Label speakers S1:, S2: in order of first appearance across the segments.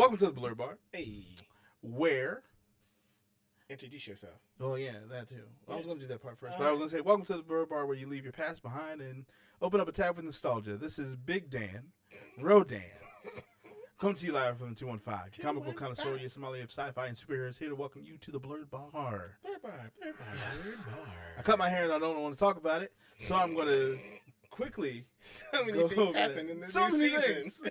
S1: Welcome to the Blerd Bar.
S2: Hey,
S1: Where?
S2: introduce yourself.
S1: Oh yeah, that too. I was
S2: Yeah.
S1: going to do that part first, but I was going to say, welcome to the Blerd Bar, where you leave your past behind and open up a tab with nostalgia. This is Big Dan, Rodan. Coming to you live from the 215. Comic book connoisseur, your sommelier of sci-fi and superheroes, here to welcome you to the Blerd Bar.
S2: Blerd Bar.
S1: Yes. I cut my hair and I don't want to talk about it, so I'm going to quickly
S2: So many
S1: go
S2: things
S1: over
S2: happen
S1: that.
S2: in this
S1: So
S2: new
S1: many
S2: season.
S1: things.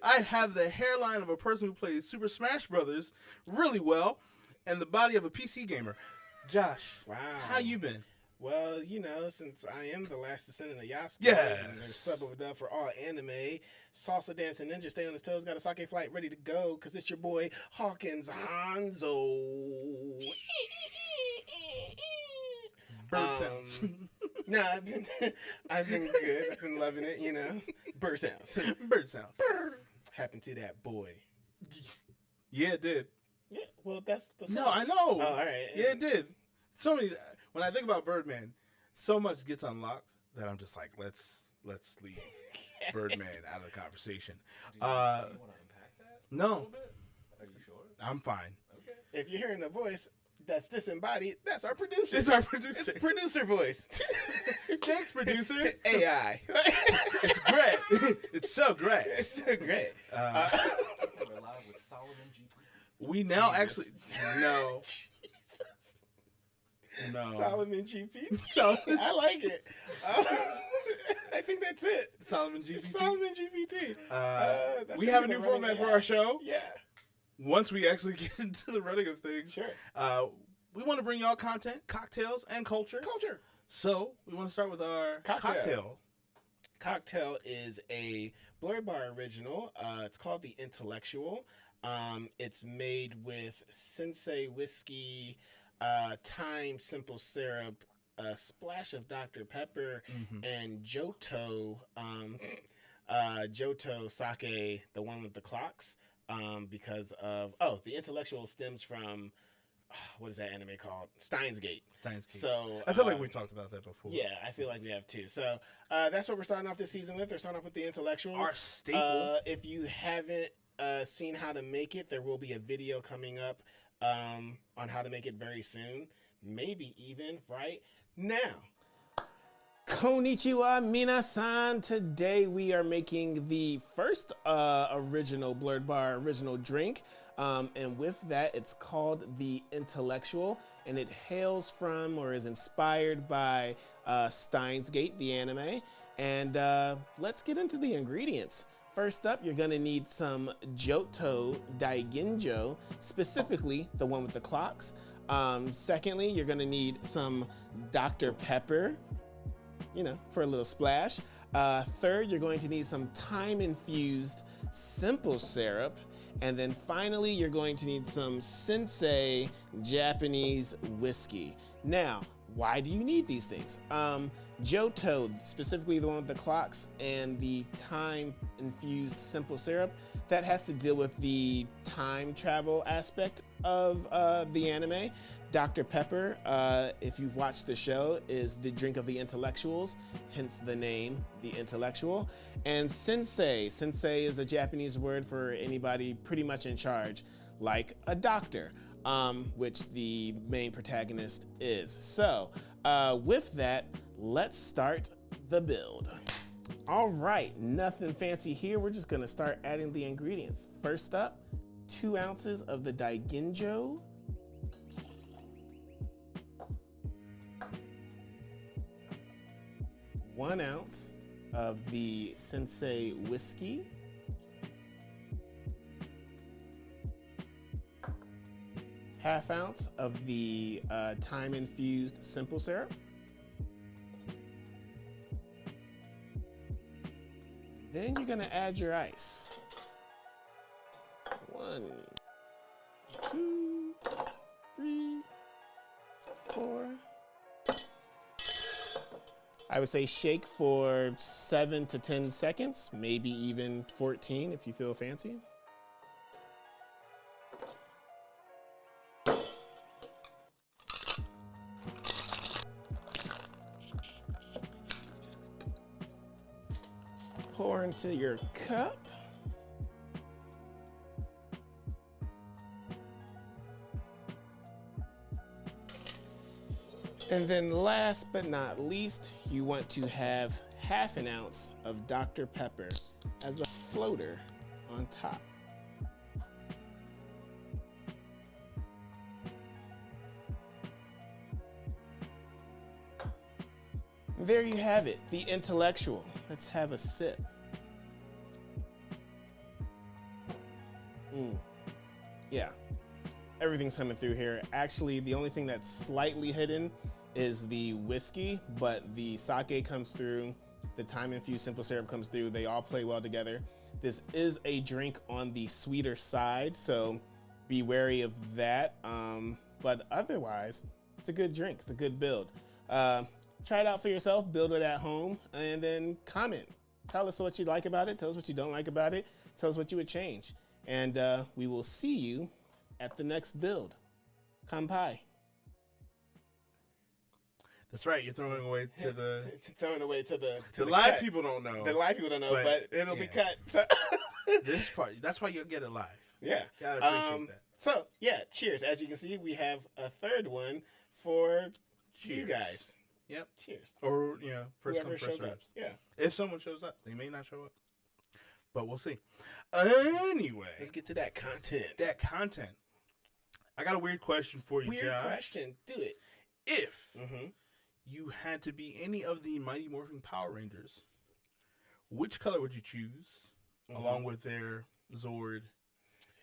S1: I have the hairline of a person who plays Super Smash Brothers really well, and the body of a PC gamer. Josh,
S2: Wow.
S1: how you been?
S2: Well, you know, since I am the last descendant of Yasuke,
S1: Yes.
S2: and there's sub of a dub for all anime, salsa dancing ninja, stay on his toes, got a sake flight ready to go, because it's your boy Hawkins Hanzo.
S1: Bird sounds.
S2: No, I've been good. I've been loving it, you know. Bird sounds.
S1: Bird sounds.
S2: Happened to that boy.
S1: Yeah, it did.
S2: Yeah, well, that's the song.
S1: No, I know.
S2: Oh, all right.
S1: Yeah, it did. So many. When I think about Birdman, so much gets unlocked that I'm just like, let's leave Birdman out of the conversation.
S3: Do you want to unpack that a
S1: No,
S3: little bit? Are you sure?
S1: I'm fine.
S3: Okay.
S2: If you're hearing a voice that's disembodied, that's our producer.
S1: It's our producer.
S2: It's producer voice.
S1: Thanks, producer.
S2: AI.
S1: It's great. It's so great.
S2: It's so great.
S3: We're live with Solomon GPT.
S1: We now
S2: Jesus.
S1: actually no. No.
S2: Solomon GP.
S1: Solomon.
S2: I like it. I think that's it.
S1: Solomon GPT.
S2: Solomon GPT. That's
S1: We
S2: gonna
S1: have a
S2: be
S1: new
S2: the running
S1: format for
S2: AI.
S1: our show.
S2: Yeah,
S1: Once we actually get into the running of things,
S2: sure.
S1: we want to bring y'all content, cocktails, and culture.
S2: Culture.
S1: So we want to start with our cocktail.
S2: Cocktail is a Blerd Bar original. It's called the Intellectual. It's made with Sensei whiskey, thyme, simple syrup, a splash of Dr. Pepper, and Johto, Johto sake, the one with the clocks. Because of the Intellectual stems from what is that anime called? Steins Gate.
S1: Steins Gate.
S2: So
S1: I feel like we talked about that before.
S2: yeah, I feel like we have too. So that's what we're starting off this season with. We're starting off with the Intellectual.
S1: Our staple.
S2: If you haven't seen how to make it, there will be a video coming up on how to make it very soon. Maybe even right now. Konnichiwa minasan. Today we are making the first original Blerd Bar original drink. And with that, it's called the Intellectual, and it hails from or is inspired by Steins Gate, the anime. And let's get into the ingredients. First up, you're gonna need some Johto Daiginjo, specifically the one with the clocks. Secondly, you're gonna need some Dr. Pepper, you know, for a little splash. Third, you're going to need some thyme-infused simple syrup. And then finally, you're going to need some Sensei Japanese whiskey. Now, why do you need these things? Johto, specifically the one with the clocks, and the thyme-infused simple syrup, that has to deal with the time travel aspect of the anime. Dr. Pepper, if you've watched the show, is the drink of the intellectuals, hence the name, the Intellectual. And Sensei is a Japanese word for anybody pretty much in charge, like a doctor, which the main protagonist is. So with that, let's start the build. All right, nothing fancy here. We're just gonna start adding the ingredients. First up, 2 ounces of the Daiginjo. 1 ounce of the Sensei whiskey. 1/2 ounce of the thyme-infused simple syrup. Then you're gonna add your ice. 1, 2, 3, 4. I would say shake for 7 to 10 seconds, maybe even 14 if you feel fancy. Pour into your cup. And then last but not least, you want to have half an ounce of Dr. Pepper as a floater on top. There you have it, the intellectual. Let's have a sip. Yeah, everything's coming through here. Actually, the only thing that's slightly hidden is the whiskey, but the sake comes through, the time-infused simple syrup comes through. They all play well together. This is a drink on the sweeter side, so be wary of that. But otherwise, it's a good drink. It's a good build. Try it out for yourself, build it at home, and then comment. Tell us what you like about it. Tell us what you don't like about it. Tell us what you would change. And we will see you at the next build. Kanpai.
S1: That's right. You're throwing away to the
S2: the
S1: live
S2: cut.
S1: people don't know.
S2: The live people don't know, but it'll be cut. So
S1: this part. That's why you'll get it live.
S2: Yeah.
S1: Gotta appreciate that.
S2: So yeah, cheers. As you can see, we have a third one for
S1: Cheers.
S2: you guys.
S1: Yep.
S2: Cheers.
S1: Or first
S2: Whoever
S1: come first
S2: shows up.
S1: served.
S2: Yeah.
S1: If someone shows up, they may not show up, but we'll see. Anyway,
S2: Let's get to that content.
S1: I got a weird question for you,
S2: Weird
S1: Josh.
S2: question. Do it.
S1: If
S2: Mm-hmm.
S1: you had to be any of the Mighty Morphing Power Rangers, which color would you choose, along with their zord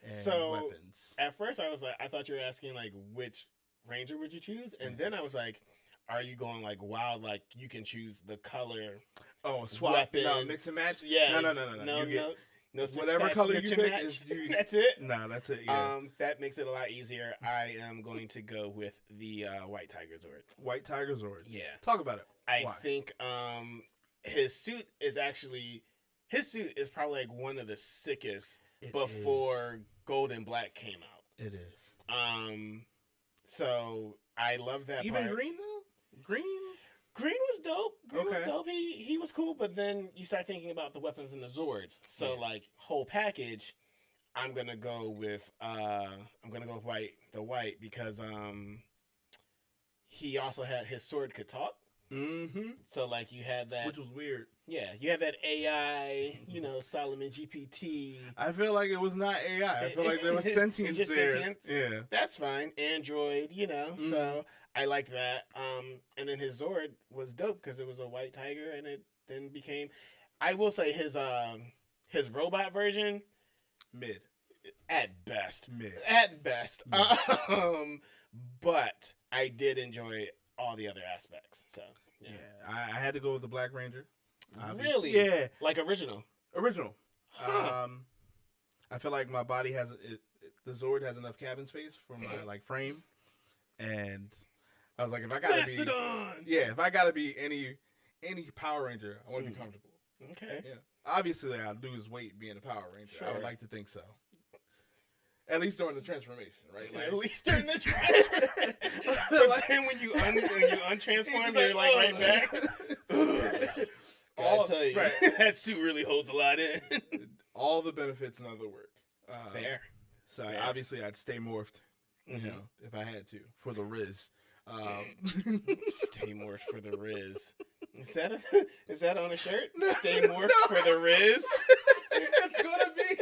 S1: and weapons?
S2: At first, I thought you were asking like which ranger would you choose, and then I was like, are you going like wild? Like you can choose the color.
S1: Oh, swap.
S2: Weapon.
S1: No, mix and match.
S2: Yeah.
S1: No.
S2: No
S1: whatever
S2: six-packs,
S1: color
S2: mix
S1: you
S2: and
S1: pick
S2: match.
S1: is you.
S2: That's it.
S1: No, that's it. Yeah.
S2: That makes it a lot easier. I am going to go with the White Tiger Zord.
S1: White Tiger Zord.
S2: Yeah.
S1: Talk about it.
S2: I
S1: Why?
S2: think his suit is probably like one of the sickest
S1: It
S2: before Gold and Black came out.
S1: It is.
S2: So I love that.
S1: Even
S2: part.
S1: green though.
S2: Green was dope. Green was
S1: Okay.
S2: dope. He was cool, but then you start thinking about the weapons and the Zords. So like whole package, I'm gonna go with white. The white because he also had his sword could talk.
S1: Mm-hmm.
S2: So like you had that,
S1: Which was weird.
S2: yeah, you had that AI, Solomon GPT.
S1: I feel like it was not AI. I feel like there was sentience
S2: It's just
S1: there.
S2: sentience?
S1: Yeah.
S2: That's fine. Android, So I like that. And then his Zord was dope because it was a white tiger, and it then became. I will say his robot version
S1: Mid.
S2: at best.
S1: Mid.
S2: At best. But I did enjoy all the other aspects. So
S1: Yeah. I had to go with the Black Ranger.
S2: Really?
S1: Yeah.
S2: Like original.
S1: Original.
S2: Huh.
S1: I feel like my body has the Zord has enough cabin space for my like frame, and I was like, if I gotta be, if I gotta be any Power Ranger, I want to be comfortable.
S2: Okay.
S1: Yeah. Obviously, I'll lose weight being a Power Ranger. I would
S2: Sure.
S1: like to think so. At least during the transformation, right? Like,
S2: At least during the transfer. But then when you untransform, you're like right back.
S1: All-
S2: I tell you,
S1: right.
S2: that suit really holds a lot in.
S1: all the benefits and other work.
S2: Fair.
S1: So
S2: Fair.
S1: obviously, I'd stay morphed, if I had to, for the Riz.
S2: Stay morphed for the Riz. Is that on a shirt? Stay morphed for the Riz.
S1: It's gonna be.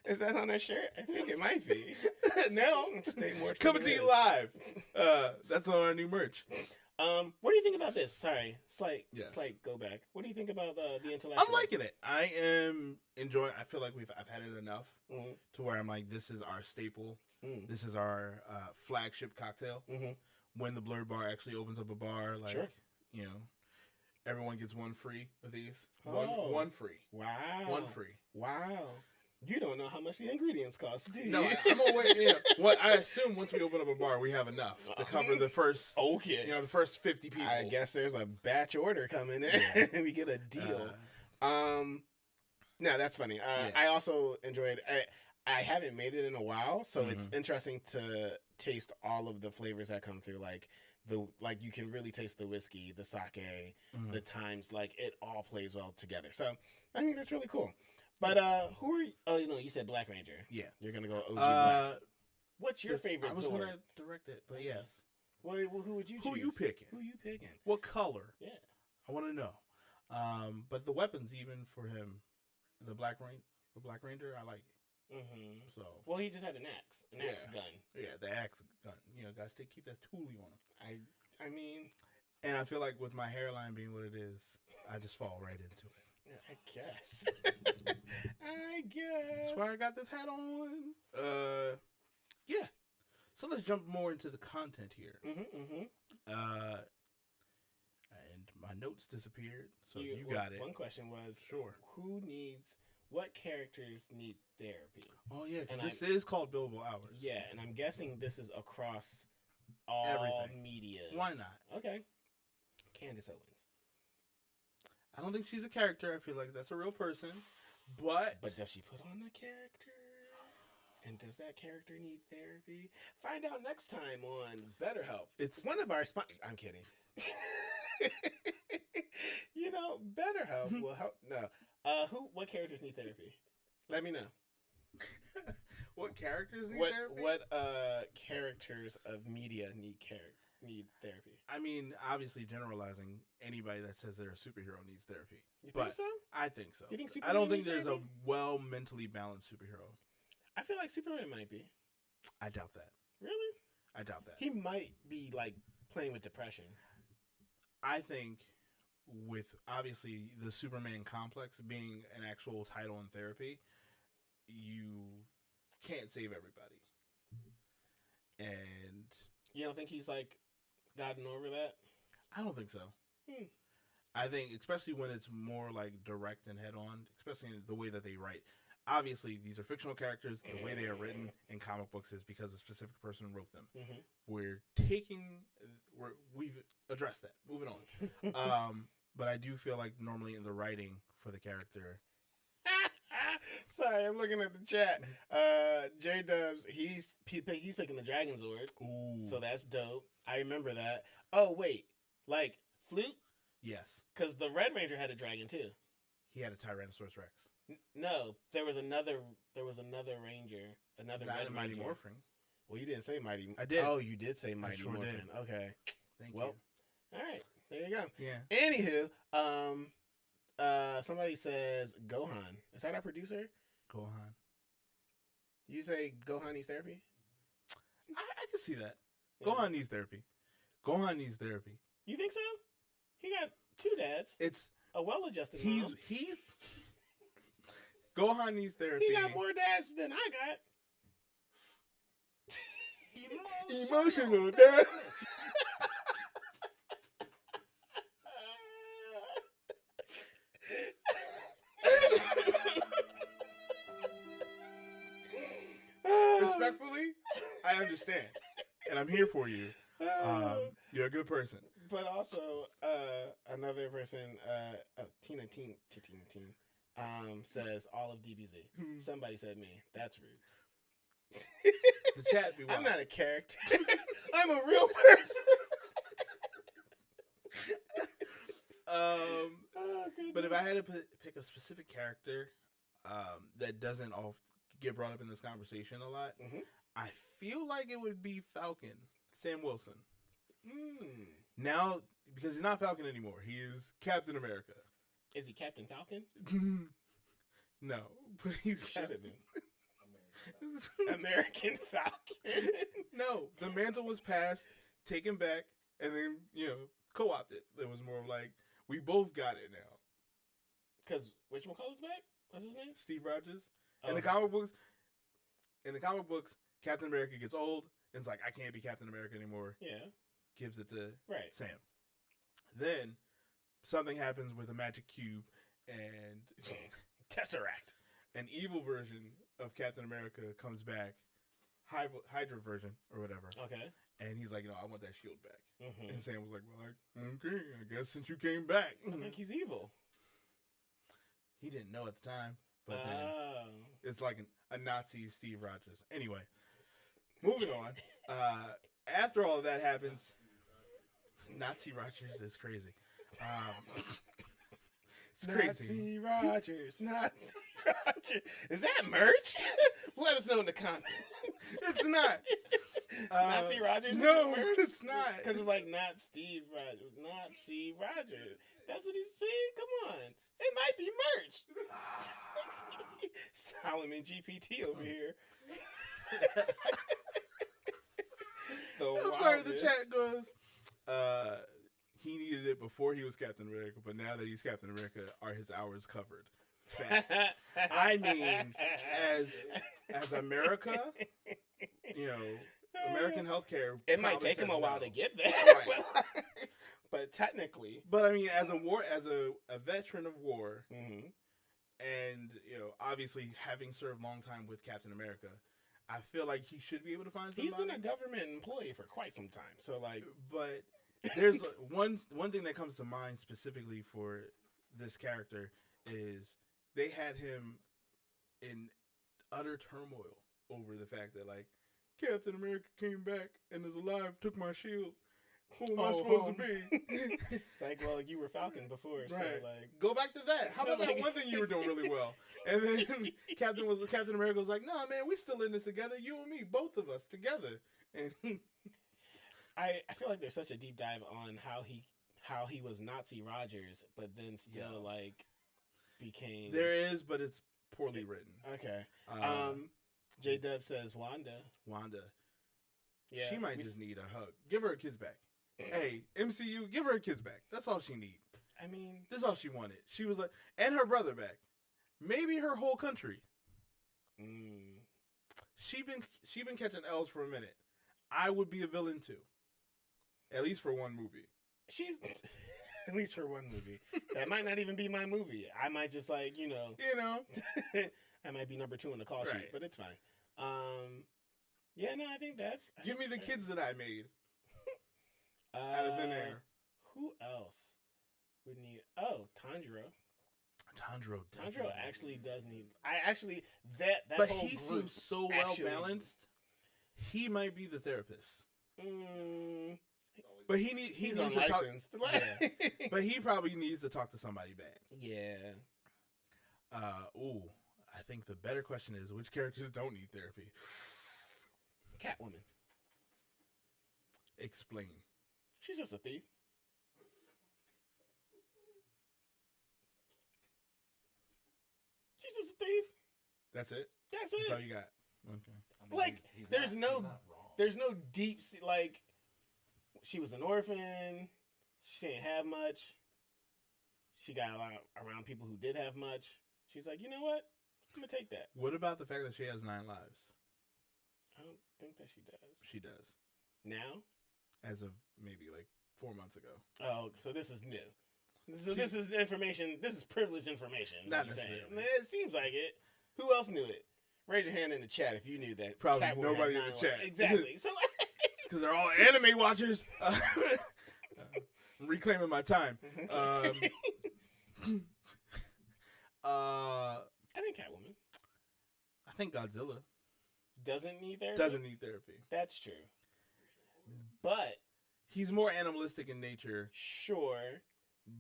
S2: Is that on a shirt? I think it might be.
S1: No.
S2: Stay morphed.
S1: Coming
S2: for the
S1: to you
S2: Riz.
S1: live. That's on our new merch.
S2: What do you think about this? Sorry, slight
S1: Yes.
S2: go back. What do you think about the intellectual?
S1: I'm liking it. I am enjoying. I feel like I've had it enough
S2: Mhm.
S1: to where I'm like, this is our staple.
S2: Mm.
S1: This is our flagship cocktail.
S2: Mhm.
S1: When the Blerd bar actually opens up a bar, like
S2: Sure.
S1: everyone gets one free of these.
S2: Oh.
S1: One free.
S2: Wow.
S1: One free.
S2: Wow. You don't know how much the ingredients cost, do you?
S1: No, I'm aware. What I assume once we open up a bar, we have enough to cover the first.
S2: Okay.
S1: The first 50 people.
S2: I guess there's a batch order coming in, and we get a deal. No, that's funny. I also enjoyed. I haven't made it in a while, so it's interesting to taste all of the flavors that come through. Like you can really taste the whiskey, the sake, the times. Like it all plays well together. So I think that's really cool. But who are you? Oh, you said Black Ranger.
S1: Yeah.
S2: You're gonna go OG Black.
S1: Uh,
S2: What's your favorite
S1: I was
S2: Zord?
S1: gonna direct it, but yes.
S2: Well, who would you choose?
S1: Who you picking?
S2: Who you picking?
S1: What color?
S2: Yeah.
S1: I want to know. But the weapons, even for him, the Black Ranger, I like it.
S2: Mm-hmm.
S1: So.
S2: Well, he just had an axe gun.
S1: Yeah, the axe gun. You know, guys, keep that toolie on him.
S2: I mean,
S1: and I feel like with my hairline being what it is, I just fall right into it.
S2: I guess. I guess.
S1: That's why I got this hat on. Yeah. So let's jump more into the content here.
S2: Mm-hmm.
S1: And my notes disappeared, so you got it.
S2: One question was,
S1: sure,
S2: what characters need therapy?
S1: Oh yeah, this is called Billable Hours.
S2: Yeah, and I'm guessing this is across all
S1: everything.
S2: Media.
S1: Why not?
S2: Okay. Candace Owens.
S1: I don't think she's a character. I feel like that's a real person. But
S2: does she put on a character? And does that character need therapy? Find out next time on Better Help. It's one of our I'm kidding. You know, Better Help will help. No. What characters need therapy? Let me know.
S1: What characters need therapy?
S2: What characters of media need therapy?
S1: I mean, obviously, generalizing, anybody that says they're a superhero needs therapy.
S2: You think so?
S1: I think so.
S2: You think
S1: I
S2: Superman
S1: don't think
S2: needs
S1: there's
S2: therapy?
S1: a well mentally balanced superhero.
S2: I feel like Superman might be.
S1: I doubt that.
S2: Really?
S1: I doubt that.
S2: He might be like playing with depression.
S1: I think with obviously the Superman complex being an actual title in therapy, you can't save everybody. And
S2: you don't think he's like gotten over that?
S1: I don't think so. I think, especially when it's more like direct and head on, especially in the way that they write. Obviously, these are fictional characters. The way they are written in comic books is because a specific person wrote them.
S2: Mm-hmm.
S1: We've addressed that. Moving on. But I do feel like normally in the writing for the character.
S2: Sorry, I'm looking at the chat. J Dubs, he's picking the Dragon Zord.
S1: Ooh.
S2: So that's dope. I remember that. Oh wait, like Flute?
S1: Yes.
S2: Because the Red Ranger had a dragon too.
S1: He had a Tyrannosaurus Rex.
S2: No, there was another Ranger, another
S1: Not
S2: Red
S1: in Mighty
S2: Ranger.
S1: Morphing.
S2: Well, you didn't say Mighty.
S1: I did.
S2: Oh, you did say Mighty
S1: sure
S2: Morphin.
S1: did.
S2: Okay.
S1: Thank
S2: Well,
S1: you.
S2: all right. There you go.
S1: Yeah.
S2: Anywho, somebody says Gohan. Is that our producer?
S1: Gohan.
S2: You say Gohan needs therapy?
S1: I can see that.
S2: Yeah.
S1: Gohan needs therapy. Gohan needs therapy.
S2: You think so? He got two dads.
S1: It's
S2: a well-adjusted
S1: he's
S2: mom.
S1: Gohan needs therapy.
S2: He got more dads than I got.
S1: Emotional dad. Respectfully, I understand, and I'm here for you. You're a good person.
S2: But also, another person, Tina, says all of DBZ. Somebody said me. That's rude.
S1: The chat be wild.
S2: I'm not a character. I'm a real person.
S1: But if I had to pick a specific character that doesn't get brought up in this conversation a lot, I feel like it would be Falcon, Sam Wilson. Now, because he's not Falcon anymore, he is Captain America.
S2: Is he Captain Falcon?
S1: No, but he's
S2: Should have been. American Falcon.
S1: No, the mantle was passed, taken back, and then, co-opted. It was more like, we both got it now.
S2: Because which one calls back? What's his name?
S1: Steve Rogers.
S2: Oh.
S1: In the comic books, Captain America gets old, and it's like, I can't be Captain America anymore.
S2: Yeah.
S1: Gives it to
S2: Sam.
S1: Then, something happens with a magic cube, and
S2: Tesseract.
S1: An evil version of Captain America comes back, Hydra version, or whatever.
S2: Okay.
S1: And he's like, I want that shield back.
S2: Mm-hmm.
S1: And Sam was like, well, okay, I guess since you came back.
S2: I think he's evil.
S1: He didn't know at the time, but then it's like a Nazi Steve Rogers. Anyway, moving on. After all of that happens, Nazi Rogers is crazy. It's crazy.
S2: Nazi Rogers. Is that merch? Let us know in the comments.
S1: It's not.
S2: Nazi Rogers?
S1: No, it's not.
S2: Because it's like not Steve Rogers. Nazi Rogers. That's what he's saying? Come on. It might be merch. Solomon GPT over here.
S1: I'm sorry, the chat goes, he needed it before he was Captain America, but now that he's Captain America, are his hours covered? Facts. I mean, as America, you know, American healthcare.
S2: It might take him a while to get there.
S1: Right.
S2: But technically.
S1: But I mean, as a veteran of war, and you know, obviously having served long time with Captain America, I feel like he should be able to find somebody.
S2: He's been a government employee for quite some time, so like.
S1: But there's one thing that comes to mind specifically for this character is they had him in utter turmoil over the fact that like Captain America came back and is alive, took my shield. Who am I supposed to be?
S2: It's like, well, you were Falcon before, so like
S1: go back to that. How about that one thing you were doing really well? And then Captain America was like, "Nah, man, we still in this together. You and me, both of us together." And
S2: I feel like there's such a deep dive on how he was Nazi Rogers, but then still like became.
S1: There is, but it's poorly written.
S2: Okay. J Dub says Wanda.
S1: Yeah, she might just need a hug. Give her her kids back. Hey, MCU, give her her kids back. That's all she need.
S2: I mean,
S1: that's all she wanted. She was like, and her brother back. Maybe her whole country. She been catching L's for a minute. I would be a villain too. At least for one movie.
S2: She's at least for one movie. That might not even be my movie. I might just like, you know. I might be number 2 on the call sheet, but it's fine. Yeah, no, I think that's.
S1: Give me the kids that I made. Out of thin air.
S2: Who else would need? Oh, Tanjiro. Tanjiro actually does need. That
S1: but
S2: whole
S1: he
S2: group
S1: seems so well balanced. He might be the therapist. But he's
S2: unlicensed.
S1: But he probably needs to talk to somebody bad.
S2: Yeah.
S1: I think the better question is which characters don't need therapy.
S2: Catwoman.
S1: Explain.
S2: She's just a thief. She's just a thief.
S1: That's it?
S2: That's it.
S1: That's all you got. Okay.
S3: I mean,
S2: Like,
S3: he's
S2: there's
S3: not wrong.
S2: no deep, like, she was an orphan. She didn't have much. She got a lot around people who did have much. She's like, you know what? I'm going to take that.
S1: What about the fact that she has 9 lives?
S2: I don't think that she does.
S1: She does.
S2: Now?
S1: As of maybe like 4 months ago.
S2: Oh, so this is new. This is information. This is privileged information.
S1: Not necessarily.
S2: It seems like it. Who else knew it? Raise your hand in the chat if you knew that.
S1: Probably
S2: Catwoman
S1: nobody
S2: had
S1: in the
S2: 9
S1: chat.
S2: Exactly. So
S1: because they're all anime watchers. Reclaiming my time.
S2: I think Catwoman.
S1: I think Godzilla
S2: doesn't need therapy.
S1: doesn't need therapy.
S2: That's true. But
S1: he's more animalistic in nature.
S2: Sure,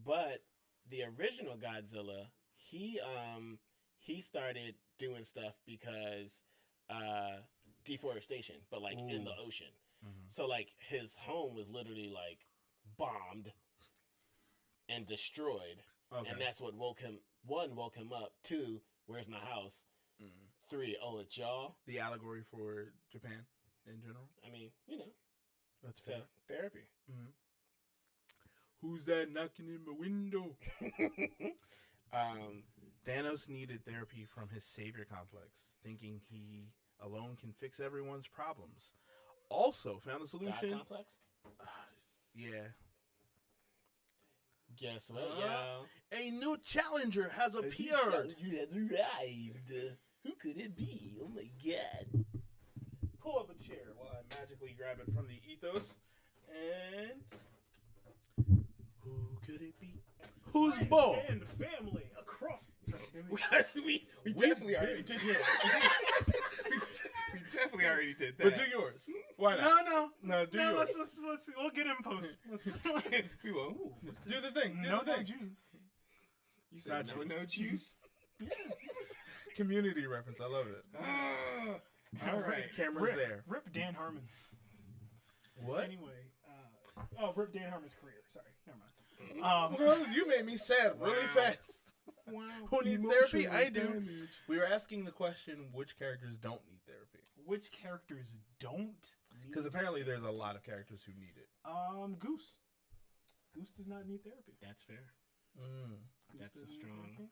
S2: but the original Godzilla, he started doing stuff because deforestation, but like in the ocean. So like his home was literally like bombed and destroyed, and that's what woke him up. 2, where's my house? 3, oh, it's y'all.
S1: The allegory for Japan in general.
S2: I mean, you know,
S1: that's fair.
S2: Therapy.
S1: Who's that knocking in my window? Thanos needed therapy from his savior complex, thinking he alone can fix everyone's problems. Also found a solution.
S2: God complex?
S1: Yeah.
S2: Guess what, y'all?
S1: A new challenger has appeared.
S2: You have arrived. Who could it be? Oh my god.
S1: Pull up a chair while I magically grab it from the ethos. And who could it be? Who's Bo?
S4: And family across.
S2: we definitely already did that. we definitely already did that.
S1: But do yours. Why not? No, do yours.
S4: Let's we'll get in post.
S2: We won't.
S1: Do the thing. Do
S4: No
S1: the thing.
S4: juice.
S2: You said no juice?
S1: Community reference. I love it.
S2: All right.
S1: Camera's there.
S4: Rip Dan Harmon.
S1: What?
S4: Anyway, rip Dan Harmon's career. Sorry, never mind.
S1: Bro, you made me sad really fast.
S2: Wow.
S1: Who needs therapy? I do. We were asking the question, which characters don't need therapy?
S4: Which characters don't?
S1: Because apparently there's a lot of characters who need it.
S4: Goose. Goose does not need therapy.
S2: That's fair.
S1: Mm.
S4: Goose
S2: That's a
S4: doesn't need
S2: strong.
S4: therapy.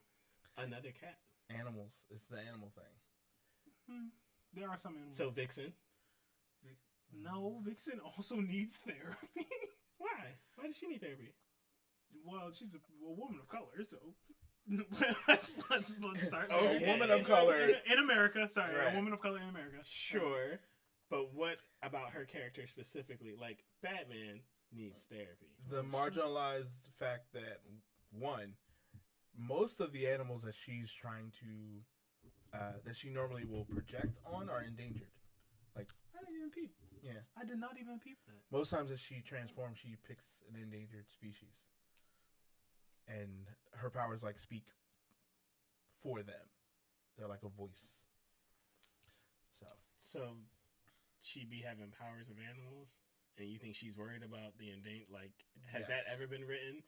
S2: Another cat.
S1: Animals. It's the animal thing.
S4: There are some animals.
S2: So Vixen.
S4: No, Vixen also needs therapy.
S2: Why? Why does she need therapy?
S4: Well, she's a woman of color, so let's start.
S1: Oh,
S4: there.
S1: woman of color.
S4: In America. Sorry,
S1: Right.
S4: a woman of color in America.
S2: Sure. But what about her character specifically? Like, Batman needs therapy.
S1: The marginalized fact that, one, most of the animals that she's trying to, that she normally will project on are endangered.
S4: I didn't even peep.
S1: Yeah.
S4: I did not even peep that.
S1: Most times as she transforms, she picks an endangered species. And her powers, like, speak for them. They're like a voice.
S2: So she be having powers of animals? And you think she's worried about the endangered? Like, has that ever been written?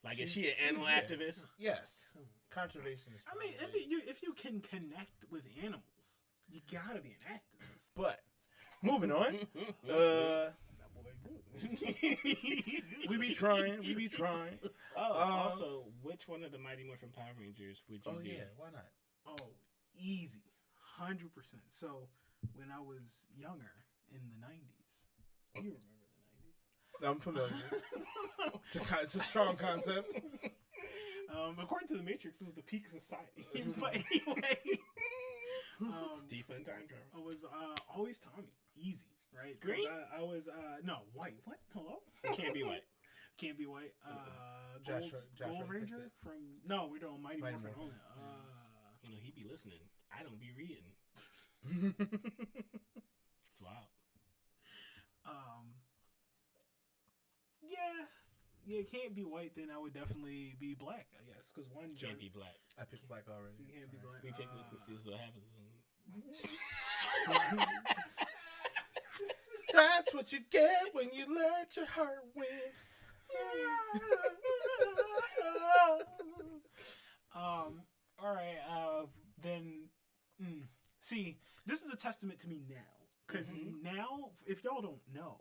S2: Like, is she an animal activist?
S1: Yes. Conservation is
S4: I mean,
S1: probably-
S4: if you can connect with animals, you gotta be an activist.
S1: But, moving on.
S4: That boy good.
S1: We be trying.
S2: Also, which one of the Mighty Morphin Power Rangers would you
S1: Oh,
S2: be?
S1: yeah. Why not?
S4: Oh, easy. 100%. So, when I was younger, in the 90s, you remember the 90s?
S1: I'm familiar. It's a strong concept.
S4: According to the Matrix, it was the peak society. But anyway,
S2: Defund time travel.
S4: I was always Tommy. Easy, right? 'Cause
S2: Green?
S4: I was no white. What? Hello?
S2: Can't be white.
S4: Can't be white.
S1: Josh
S4: Gold
S1: already
S4: Ranger
S1: picked it.
S4: from no, we're doing Mighty
S1: Mighty
S4: Morphin
S1: Morphin.
S4: only.
S2: He be listening. I don't be reading. It's wild.
S4: Yeah, it can't be white. Then I would definitely be black, I guess, because one
S2: Can't be black.
S1: I picked black already.
S4: You can't be black.
S2: We pick this because this is what happens.
S1: That's what you get when you let your heart win.
S4: All right. Then, see, this is a testament to me now, because now, if y'all don't know,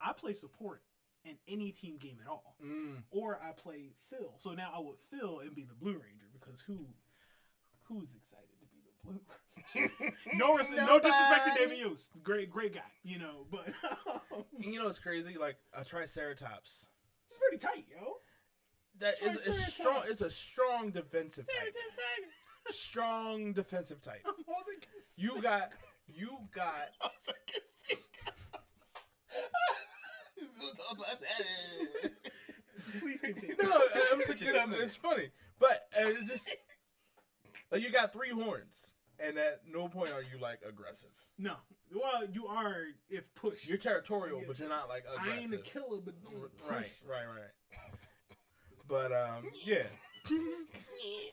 S4: I play support in any team game at all, or I play Phil. So now I would Phil and be the Blue Ranger, because who's excited to be the Blue Ranger? no disrespect to David Yost, great guy, but
S1: You know what's crazy? Like a Triceratops.
S4: it's pretty tight, yo.
S1: That is
S4: Triceratops.
S1: strong. It's a strong defensive type. Strong defensive type. You got.
S4: Please continue.
S1: No, it's funny, but it's just like you got 3 horns, and at no point are you like aggressive.
S4: No, well, you are if pushed.
S1: You're territorial, but you're not like aggressive.
S4: I ain't a killer, but
S1: Right. But yeah.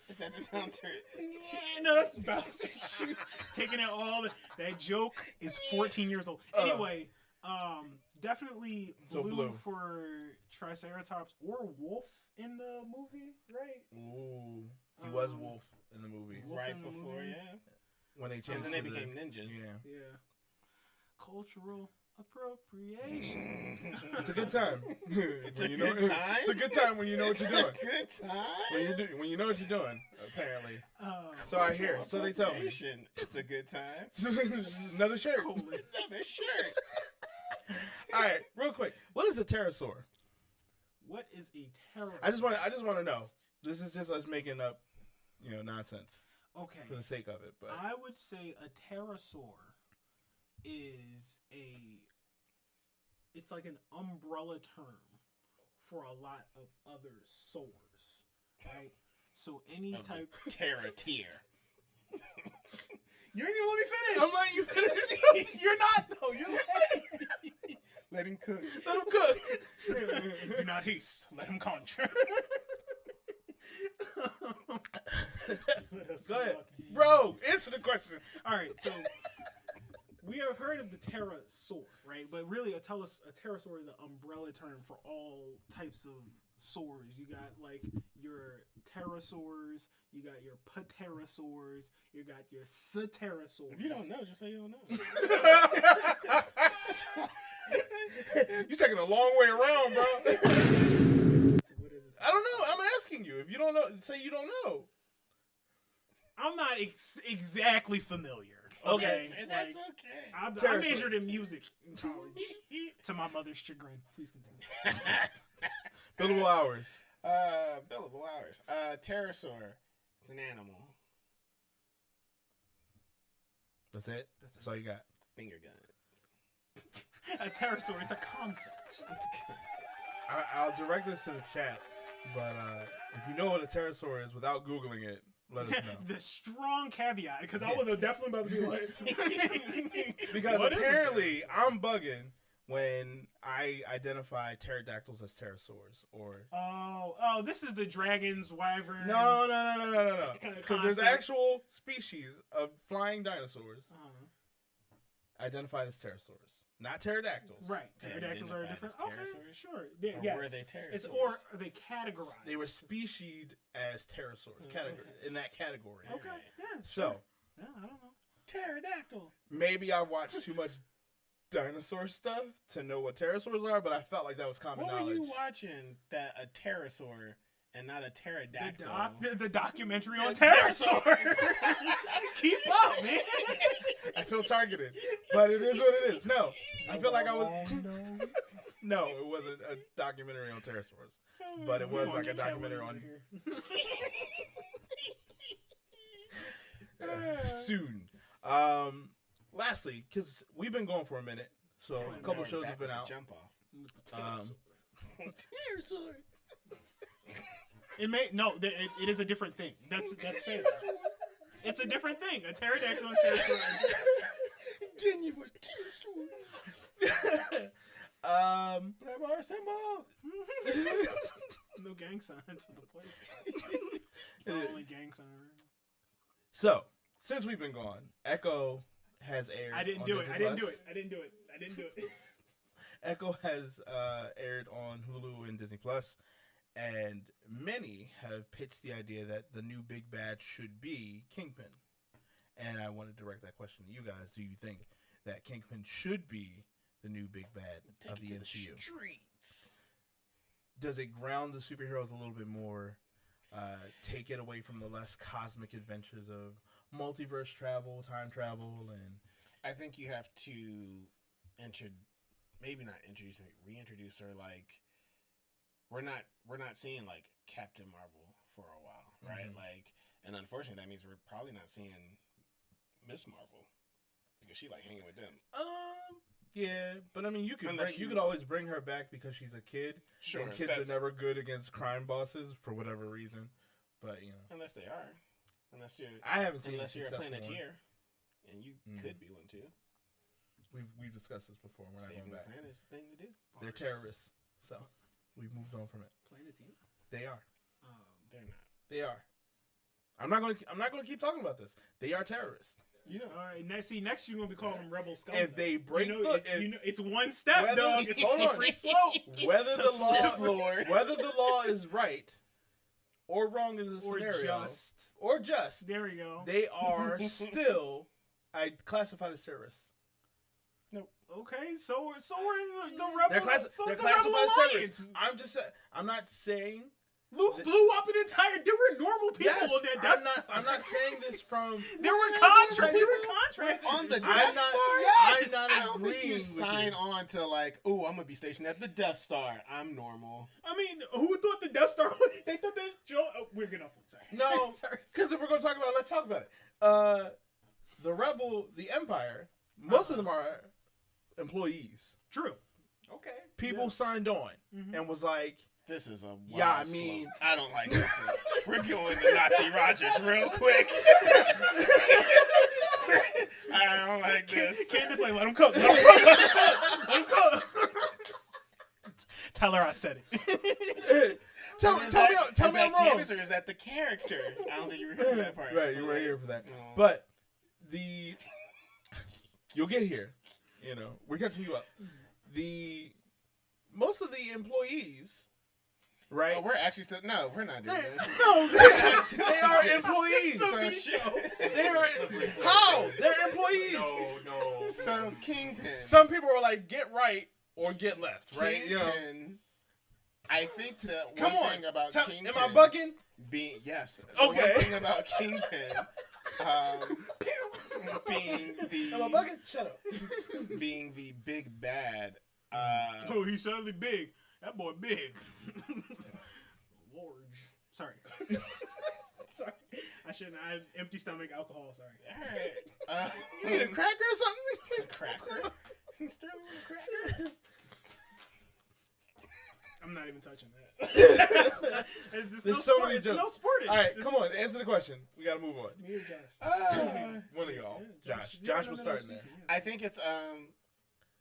S2: Is that the sound turn?
S4: Yeah, no, that's Bowser shoot. Taking it all. That joke is 14 years old. Anyway, definitely
S1: So blue.
S4: for Triceratops or Wolf in the movie, right?
S1: Ooh, he was Wolf in the movie.
S4: Wolf
S2: Right
S4: in the
S2: before,
S4: movie?
S2: yeah.
S1: When they changed
S2: And then they
S1: to the-
S2: became ninjas.
S1: Yeah.
S4: Yeah. Cultural appropriation.
S1: It's a good time.
S2: It's a
S1: When
S2: good time?
S1: It's a good time when you know what you're doing.
S2: Good time.
S1: When you know what you're doing, apparently. So I hear. So they tell me.
S2: It's a good time.
S1: Another shirt.
S2: Another shirt.
S1: All right, real quick. What is a pterosaur?
S4: What is a terrible?
S1: I just want to know. This is just us making up, nonsense
S4: Okay.
S1: for the sake of it. But
S4: I would say a pterosaur is it's like an umbrella term for a lot of other soars, right? So any type.
S2: Terra tier.
S4: You didn't even let me finish.
S1: I'm letting you finish.
S4: You're not though. You're not.
S2: Let him cook.
S1: Let him cook.
S4: Do not haste. Let him conjure.
S1: Go ahead, bro. Answer the question.
S4: All right, so We have heard of the pterosaur, right? But really, a pterosaur is an umbrella term for all types of saurs. You got like your pterosaurs, you got your pterosaurs, you got your pterosaurs.
S2: If you don't know, just say you don't know.
S1: You're taking a long way around, bro. I don't know. I'm asking you. If you don't know, say you don't know.
S4: I'm not exactly familiar. Okay,
S2: that's
S4: like,
S2: okay.
S4: I majored in music in college, to my mother's chagrin. Please continue.
S1: Billable hours.
S2: Billable hours. Pterosaur. It's an animal.
S1: That's it? That's all you got?
S2: Finger guns.
S4: A pterosaur, it's a concept.
S1: I'll direct this to the chat, but if you know what a pterosaur is without Googling it, let us know.
S4: The strong caveat, because I was definitely about to be like...
S1: Because
S4: what
S1: apparently I'm bugging when I identify pterodactyls as pterosaurs. Or
S4: Oh, this is the dragon's wyvern.
S1: No.
S4: Kind of
S1: Because there's
S4: concept.
S1: actual species of flying dinosaurs
S4: Uh-huh.
S1: identified as pterosaurs. Not pterodactyls.
S4: Right, pterodactyls are different. Okay,
S2: pterosaurs?
S4: sure. Yeah,
S2: Or
S4: yes.
S2: were they pterosaurs?
S4: Or are they categorized?
S1: They were specied as pterosaurs, in that category.
S4: Okay, yeah.
S1: So,
S4: Sure. Yeah, I don't know.
S2: Pterodactyl.
S1: maybe I watched too much dinosaur stuff to know what pterosaurs are, but I felt like that was common
S2: What were
S1: knowledge.
S2: you watching that a pterosaur and not a pterodactyl?
S4: The documentary on
S2: pterosaurs.
S4: pterosaurs. Keep up, man.
S1: I feel targeted, but it is what it is. No, I feel like I was. No, it wasn't a documentary on pterosaurs, but it was
S4: Come on,
S1: like a
S4: get Katt
S1: documentary
S4: Williams
S1: on
S4: in here.
S1: soon. Lastly, because we've been going for a minute, so a couple shows have been out.
S2: Jump off.
S1: Pterosaur.
S4: It is a different thing. That's fair. It's a different thing. A pterodactyl and pterosaur.
S2: Getting you for pterosaur. Our symbol.
S4: No gang signs for the plate. It's the only gang sign.
S1: So, since we've been gone, Echo has aired.
S4: I didn't
S1: on
S4: do it.
S1: Disney
S4: I didn't
S1: Plus.
S4: do it. I didn't do it. I didn't do it.
S1: Echo has aired on Hulu and Disney Plus, and many have pitched the idea that the new big bad should be Kingpin. And I want to direct that question to you guys. Do you think that Kingpin should be the new big bad of the MCU?
S2: Streets.
S1: Does it ground the superheroes a little bit more? Take it away from the less cosmic adventures of multiverse travel, time travel, and
S2: I think you have to reintroduce her. Like we're not seeing like Captain Marvel for a while, right?
S1: Mhm.
S2: Like, and unfortunately, that means we're probably not seeing Miss Marvel because she like hanging with them.
S1: yeah, but I mean, you
S2: Unless
S1: could always bring her back because she's a kid.
S2: Sure,
S1: And kids are never good against crime bosses for whatever reason. But
S2: unless they are, unless you're
S1: I haven't seen
S2: unless
S1: a
S2: you're a
S1: successful
S2: planeteer, and you
S1: Mm.
S2: could be one too.
S1: one. We've discussed this before. We're not
S2: Saving
S1: going
S2: the
S1: back.
S2: planet is the thing to do.
S1: They're terrorists, so we've moved on from it.
S4: Planetina?
S1: They are.
S2: They're not.
S1: They are. I'm not going to keep talking about this. They are terrorists.
S2: You know.
S4: All right. Next you're gonna be calling them rebel scum.
S1: If they break
S4: it's one step,
S1: whether-
S4: dog. It's
S1: hold on.
S4: slippery slope.
S1: whether the
S2: Sith
S1: law
S2: Lord.
S1: whether the law is right or wrong in the
S4: Or
S1: scenario
S4: just.
S1: or just,
S4: There we go.
S1: they are still classified as terrorists.
S4: Okay, so we're the rebel.
S1: They're,
S4: the
S1: classified
S4: Rebel
S1: as
S4: Alliance.
S1: terrorists. I'm not saying.
S4: Luke blew up an entire. There were normal people
S1: Yes,
S4: on that.
S1: I'm not saying this from.
S4: There were contracts. We were contracted
S2: On the
S1: I'm
S2: Death
S1: not-
S2: Star?
S1: I'm
S4: Yes.
S1: not
S2: I don't think
S1: agreeing
S2: you
S1: with
S2: sign
S1: you.
S2: on to like, oh, I'm gonna be stationed at the Death Star. I'm normal.
S4: I mean, who thought the Death Star? They thought that Joe. Oh, we're getting off. Sorry.
S1: No,
S4: Sorry.
S1: because if we're going to talk about it, let's talk about it. The Empire, most of them are employees.
S4: True.
S1: Okay. People signed on
S4: Mhm.
S1: and was like,
S2: This is a wild
S1: Yeah, I
S2: slope.
S1: mean-
S2: I don't like this. We're going to Nazi Rogers real quick. I don't like this.
S4: Candace like, let him cook. Let him cook. Tell her I said it.
S1: tell me I'm wrong.
S2: Candace, or is that the character? I don't think you were here for that part.
S1: Right, you were here for that.
S2: Oh.
S1: But the You'll get here. You know, we're catching you up. Most of the employees, right?
S2: Oh, we're actually still we're not doing this.
S1: No, they are employees. They are how? They're employees.
S3: No.
S2: So Kingpin.
S1: Some people are like, get right or get left, right?
S2: Kingpin, I think that
S1: Come
S2: one
S1: on.
S2: thing about
S1: Tell-
S2: Kingpin.
S1: am I bucking?
S2: Yes.
S1: Okay.
S2: One thing about Kingpin, being the
S1: Am I bucking? Shut up.
S2: being the big bad.
S4: Oh, he's suddenly big. That boy big. Large. Sorry. Sorry. I shouldn't. I had empty stomach alcohol. Sorry.
S2: All right.
S1: You need a cracker or something?
S2: A cracker? Sterling with a cracker?
S4: I'm not even touching that.
S1: There's so many
S4: it's
S1: jokes.
S4: no sporting.
S1: All right, come on. Answer the question. We got to move on.
S4: Me or Josh?
S1: One of y'all.
S4: Yeah,
S1: Josh was starting there.
S2: I think it's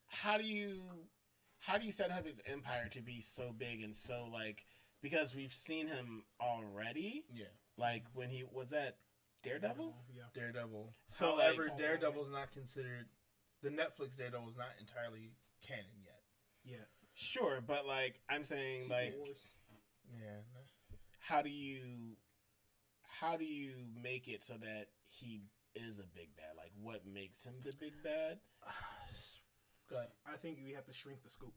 S2: how do you set up his empire to be so big and so like, because we've seen him already,
S1: Yeah.
S2: like when he was at Daredevil.
S4: Yeah.
S1: Daredevil.
S2: So,
S1: However,
S2: like-
S1: Daredevil's not considered. The Netflix Daredevil is not entirely canon yet.
S4: Yeah.
S2: Sure, but like I'm saying,
S4: Secret
S2: like
S4: Wars.
S1: Yeah.
S2: how do you make it so that he is a big bad? Like what makes him the big bad?
S1: Go ahead.
S4: I think we have to shrink the scope.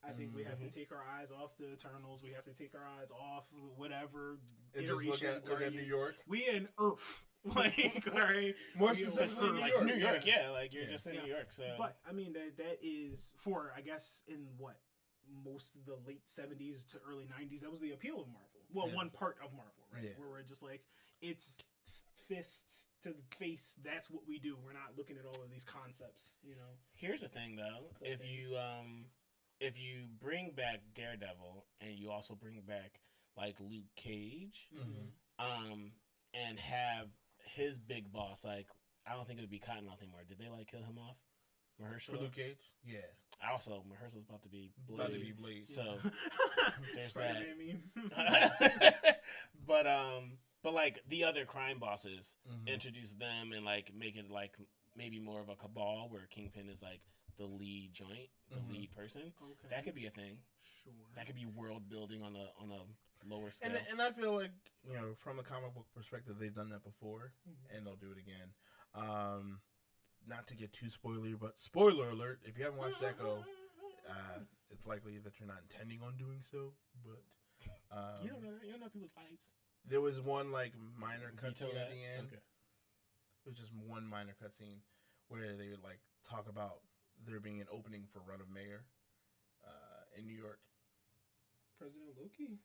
S4: I think we have to take our eyes off the Eternals. We have to take our eyes off whatever
S1: And just
S4: iteration of
S1: look at New
S4: Guardians.
S1: York.
S4: We in Earth, like, all right.
S1: More
S4: We in
S1: specifically,
S4: Earth.
S1: New
S2: Like
S1: York.
S2: New York, yeah, like you're
S1: Yeah.
S2: just in
S4: Yeah.
S2: New York, so
S4: But I mean that is for, I guess, in what, most of the late 70s to early 90s. That was the appeal of Marvel. Well,
S1: Yeah.
S4: one part of Marvel, right?
S1: Yeah.
S4: Where we're just like, it's fists to the face. That's what we do. We're not looking at all of these concepts, you know.
S2: here's the thing though, if you bring back Daredevil and you also bring back like Luke Cage, and have his big boss, like I don't think it would be Cottonmouth anymore. Did they like kill him off?
S1: For
S2: Mahershala?
S1: Luke Cage? Yeah.
S2: Also, Mahershala's about to be Blade.
S1: About to be Blade.
S2: So there's
S4: Spider-Man
S2: that. but like the other crime bosses,
S1: Mhm.
S2: introduce them and like make it like maybe more of a cabal where Kingpin is like the lead joint, the
S1: Mhm.
S2: lead person.
S4: Okay.
S2: That could be a thing.
S4: Sure.
S2: That could be world building on a lower scale.
S1: And I feel like, you know, from a comic book perspective, they've done that before,
S4: Mhm.
S1: and they'll do it again. Not to get too spoilery, but spoiler alert: if you haven't watched Echo, it's likely that you're not intending on doing so. But
S2: you don't know people's lives.
S1: there was one like minor
S2: Veto
S1: cutscene
S2: that?
S1: at the end.
S2: Okay.
S1: It was just one minor cutscene where they would like talk about there being an opening for Run of Mayor in New York.
S4: President Loki.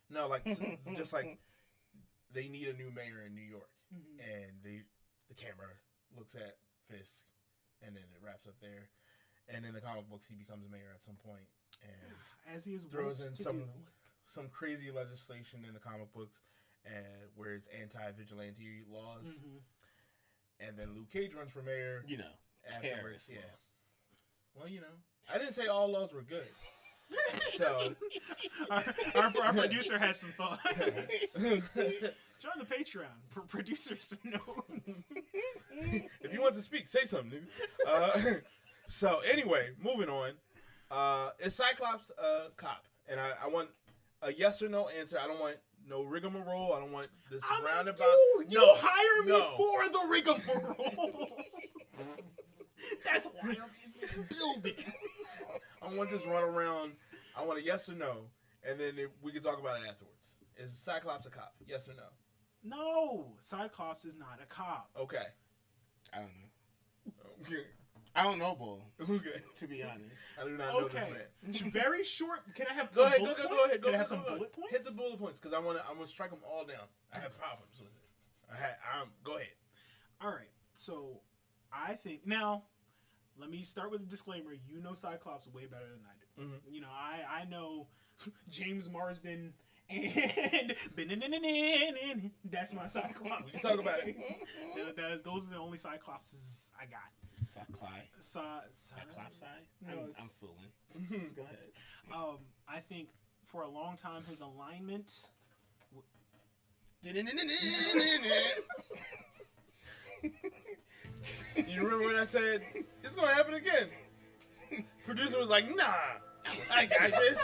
S1: No, like just like they need a new mayor in New York,
S4: Mhm.
S1: and the camera looks at Fisk, and then it wraps up there. And in the comic books, he becomes mayor at some point, and
S4: As he is
S1: throws
S4: wont
S1: in
S4: to
S1: some
S4: do.
S1: some crazy legislation in the comic books, where it's anti-vigilante laws.
S4: Mhm.
S1: And then Luke Cage runs for mayor.
S2: You know,
S1: Afterwards,
S2: terrorist
S1: yeah.
S2: laws.
S1: Well, you know, I didn't say all laws were good. So
S4: our producer has some thoughts. Join the Patreon for producers notes.
S1: if you want to speak, say something, nigga. So anyway, moving on. Is Cyclops a cop? And I want a yes or no answer. I don't want no rigmarole. I don't want this roundabout.
S4: You hire me for the rigmarole. That's why I'm in this building.
S1: I want this run around. I want a yes or no, and then we can talk about it afterwards. Is Cyclops a cop? Yes or no?
S4: No, Cyclops is not a cop.
S1: Okay.
S2: I don't know.
S1: Okay.
S2: I don't know, Bull.
S1: Okay.
S2: To be honest.
S1: I do not know
S4: Okay,
S1: this man.
S4: very short. Can I have
S1: Go
S4: some
S1: ahead.
S4: bullet
S1: Go
S4: points?
S1: ahead.
S4: Can I have
S1: go,
S4: some
S1: go.
S4: bullet points?
S1: Hit the bullet points because I'm gonna strike them all down. I have problems with it. Go ahead.
S4: All right. So, I think now. Let me start with a disclaimer. You know Cyclops way better than I do.
S1: Mhm.
S4: You know, I know James Marsden and that's my Cyclops.
S1: We can talk about it.
S4: Those are the only Cyclopses I got.
S2: Cyclops side?
S4: No,
S2: I'm fooling. Go ahead.
S4: I think for a long time his alignment.
S1: You remember when I said it's gonna happen again? Producer was like, "Nah, I got this."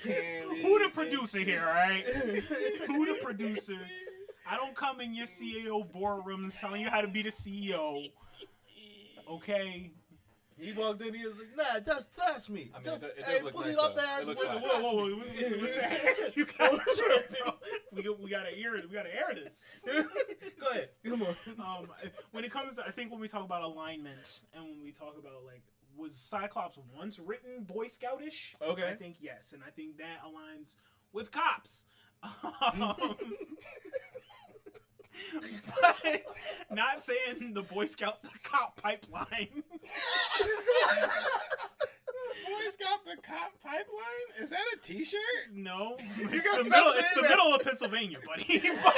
S4: Who the producer here, all right? Who the producer? I don't come in your CEO boardrooms telling you how to be the CEO. Okay?
S1: He walked in, he was like, "Nah, just trust me.
S3: I mean,
S1: Just,
S3: it does
S1: hey,
S3: look
S1: put
S3: nice,
S1: it up
S3: though.
S1: there.
S3: It looks
S1: Just
S3: nice.
S1: trust
S4: Whoa,
S1: me."
S4: what's that? You gotta chill, bro. We gotta air it. We gotta air this.
S1: Go ahead, come on.
S4: When it comes to, I think when we talk about alignment and when we talk about like, was Cyclops once written Boy Scoutish?
S1: Okay.
S4: I think yes, and I think that aligns with cops. But not saying the Boy Scout to cop pipeline.
S2: Boy Scout the Cop Pipeline? Is that a t-shirt?
S4: No,
S1: You
S4: it's
S1: gotta
S4: the
S1: stop
S4: middle.
S1: saying
S4: It's the
S1: that.
S4: middle of Pennsylvania, buddy. But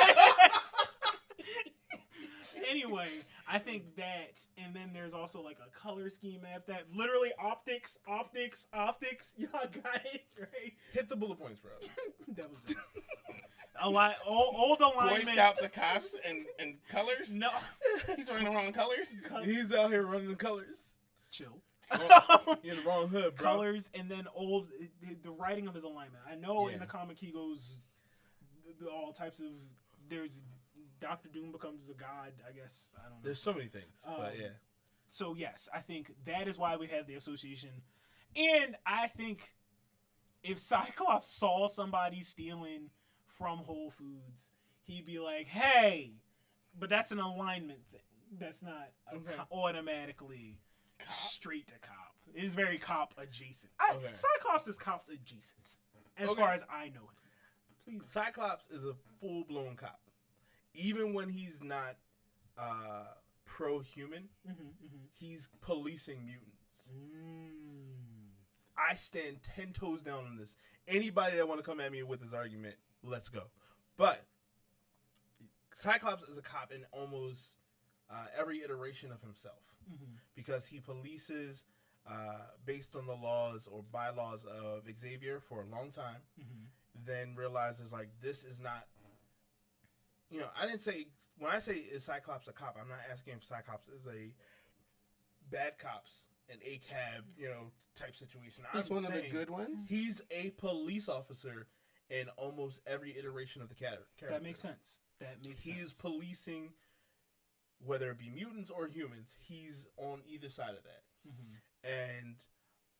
S4: anyway, I think that, and then there's also like a color scheme map that literally optics. Y'all got it right.
S1: Hit the bullet points, bro.
S4: That was it. A lot. Old
S2: Boy
S4: alignment.
S2: Scout the Cops and colors?
S4: No.
S2: He's wearing the wrong colors?
S1: He's out here running the colors.
S4: Chill.
S1: You're in the wrong hood, bro.
S4: Colors and then the writing of his alignment. I know in
S1: Yeah.
S4: the comic he goes all types of. There's Doctor Doom becomes a god. I guess I don't know.
S1: There's so many things, but yeah.
S4: So yes, I think that is why we have the association, and I think if Cyclops saw somebody stealing from Whole Foods, he'd be like, "Hey," but that's an alignment thing. That's not automatically straight to cop. It is very cop adjacent. Cyclops is cops adjacent, as far as I know him. Please.
S1: Cyclops is a full-blown cop. Even when he's not pro-human, he's policing mutants. I stand 10 toes down on this. Anybody that want to come at me with this argument, let's go. But Cyclops is a cop in almost every iteration of himself because he polices based on the laws or bylaws of Xavier for a long time, then realizes like this is not, I didn't say, when I say is Cyclops a cop, I'm not asking if Cyclops is a bad cops, an ACAB, type situation.
S2: He's one of the good ones?
S1: He's a police officer in almost every iteration of the character.
S4: That makes sense.
S1: He's policing, whether it be mutants or humans, he's on either side of that. And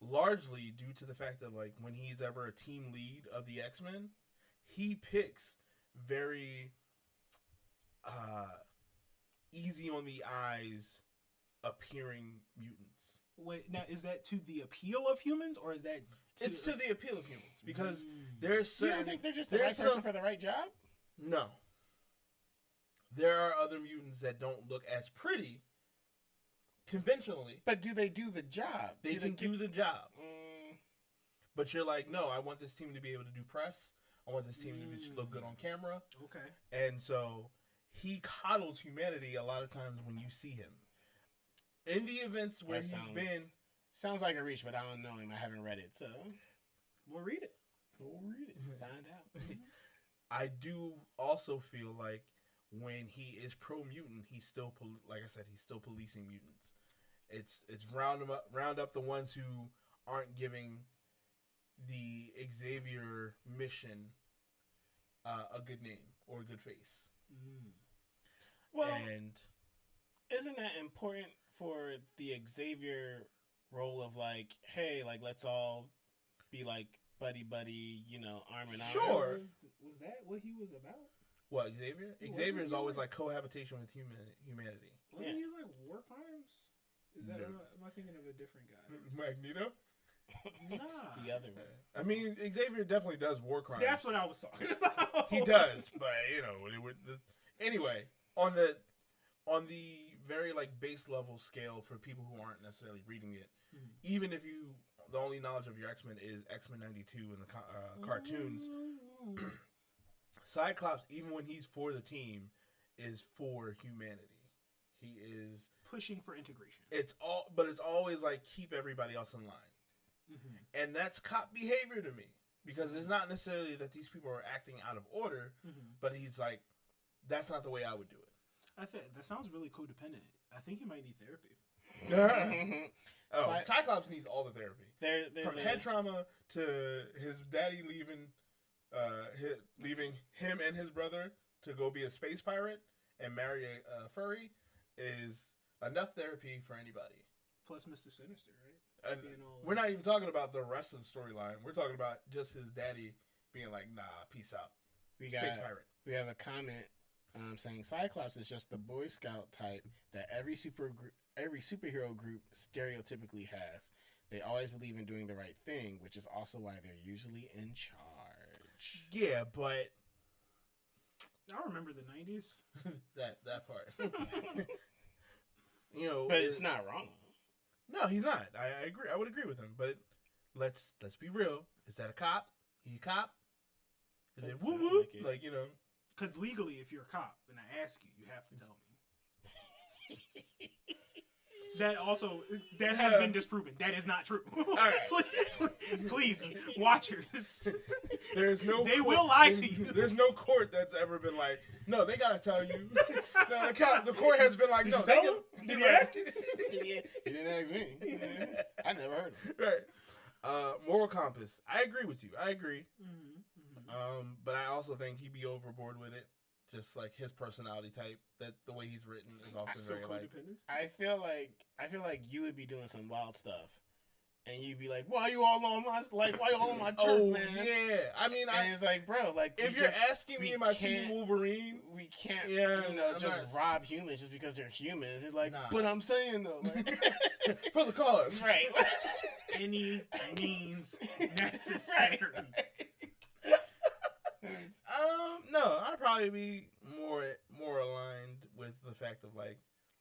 S1: largely due to the fact that, like, when he's ever a team lead of the X-Men, he picks very easy on the eyes appearing mutants.
S4: Wait, now is that to the appeal of humans, or is that?
S1: It's to the appeal of humans because there's certain.
S2: You don't think they're just the right person for the right job?
S1: No. There are other mutants that don't look as pretty conventionally.
S2: But do they do the job?
S1: They can do the job. But you're like, no, I want this team to be able to do press. I want this team to look good on camera.
S4: Okay.
S1: And so he coddles humanity a lot of times when you see him. In the events where he's been...
S2: Sounds like a reach, but I don't know him. I haven't read it, so...
S4: We'll read it.
S2: Find out.
S1: I do also feel like when he is pro-mutant, he's still, like I said, he's still policing mutants. It's round up the ones who aren't giving the Xavier mission a good name or a good face.
S2: Well,
S1: and
S2: isn't that important for the Xavier role of like, hey, like let's all be like buddy, arm in arm?
S1: Sure.
S4: Was that what he was about?
S1: What, Xavier? Xavier is always like cohabitation with humanity.
S4: Wasn't he like war crimes? Is that?
S1: No.
S4: Am I thinking of a different guy?
S1: Magneto?
S4: Nah.
S2: The other one.
S1: I mean, Xavier definitely does war crimes.
S4: That's what I was talking about.
S1: He does, but anyway, on the very like base level scale for people who aren't necessarily reading it, even if the only knowledge of your X-Men is X-Men 92 in the cartoons, Cyclops, even when he's for the team, is for humanity. He is
S4: pushing for integration.
S1: But it's always like keep everybody else in line, and that's cop behavior to me because it's not necessarily that these people are acting out of order, but he's like, that's not the way I would do it.
S4: I think that sounds really codependent. I think he might need therapy.
S1: Oh, Cyclops needs all the therapy.
S2: There's
S1: From head trauma to his daddy leaving him and his brother to go be a space pirate and marry a furry is enough therapy for anybody.
S4: Plus Mr. Sinister, right?
S1: And we're not even talking about the rest of the storyline. We're talking about just his daddy being like, "Nah, peace out." Space pirate.
S2: We have a comment saying Cyclops is just the Boy Scout type that every superhero group stereotypically has. They always believe in doing the right thing, which is also why they're usually in charge.
S1: Yeah, but
S4: I remember the 90s.
S1: that part. You know,
S2: But it's not wrong.
S1: No, he's not. I agree. I would agree with him. But let's be real. Is that a cop? He a cop? Is it woo woo? Like, you know.
S4: Because legally, if you're a cop and I ask you, you have to tell me. That has been disproven. That is not true.
S1: All right.
S4: please, watchers.
S1: There's no.
S4: They will lie to you.
S1: There's no court that's ever been like, no, they gotta tell you. No, the court has been like, no, they can.
S4: Did he ask you?
S2: He didn't ask me. I never heard of it.
S1: Right. Moral compass. I agree with you. I agree.
S4: Mm-hmm.
S1: But I also think he'd be overboard with it. Just like his personality type, that the way he's written is often
S4: So
S1: very like.
S4: codependence.
S2: I feel like you would be doing some wild stuff, and you'd be like, "Why you all on my why you all on my turf,
S1: Oh
S2: man?"
S1: yeah, I mean,
S2: And it's like, bro, like
S1: if you're asking me my Team Wolverine,
S2: we can't,
S1: Yeah,
S2: just
S1: I'm not-
S2: rob humans just because they're humans. It's like,
S1: Nah.
S2: but I'm saying though, like,
S1: for the cause,
S2: right?
S4: Any means necessary.
S1: No, I'd probably be more aligned with the fact of like,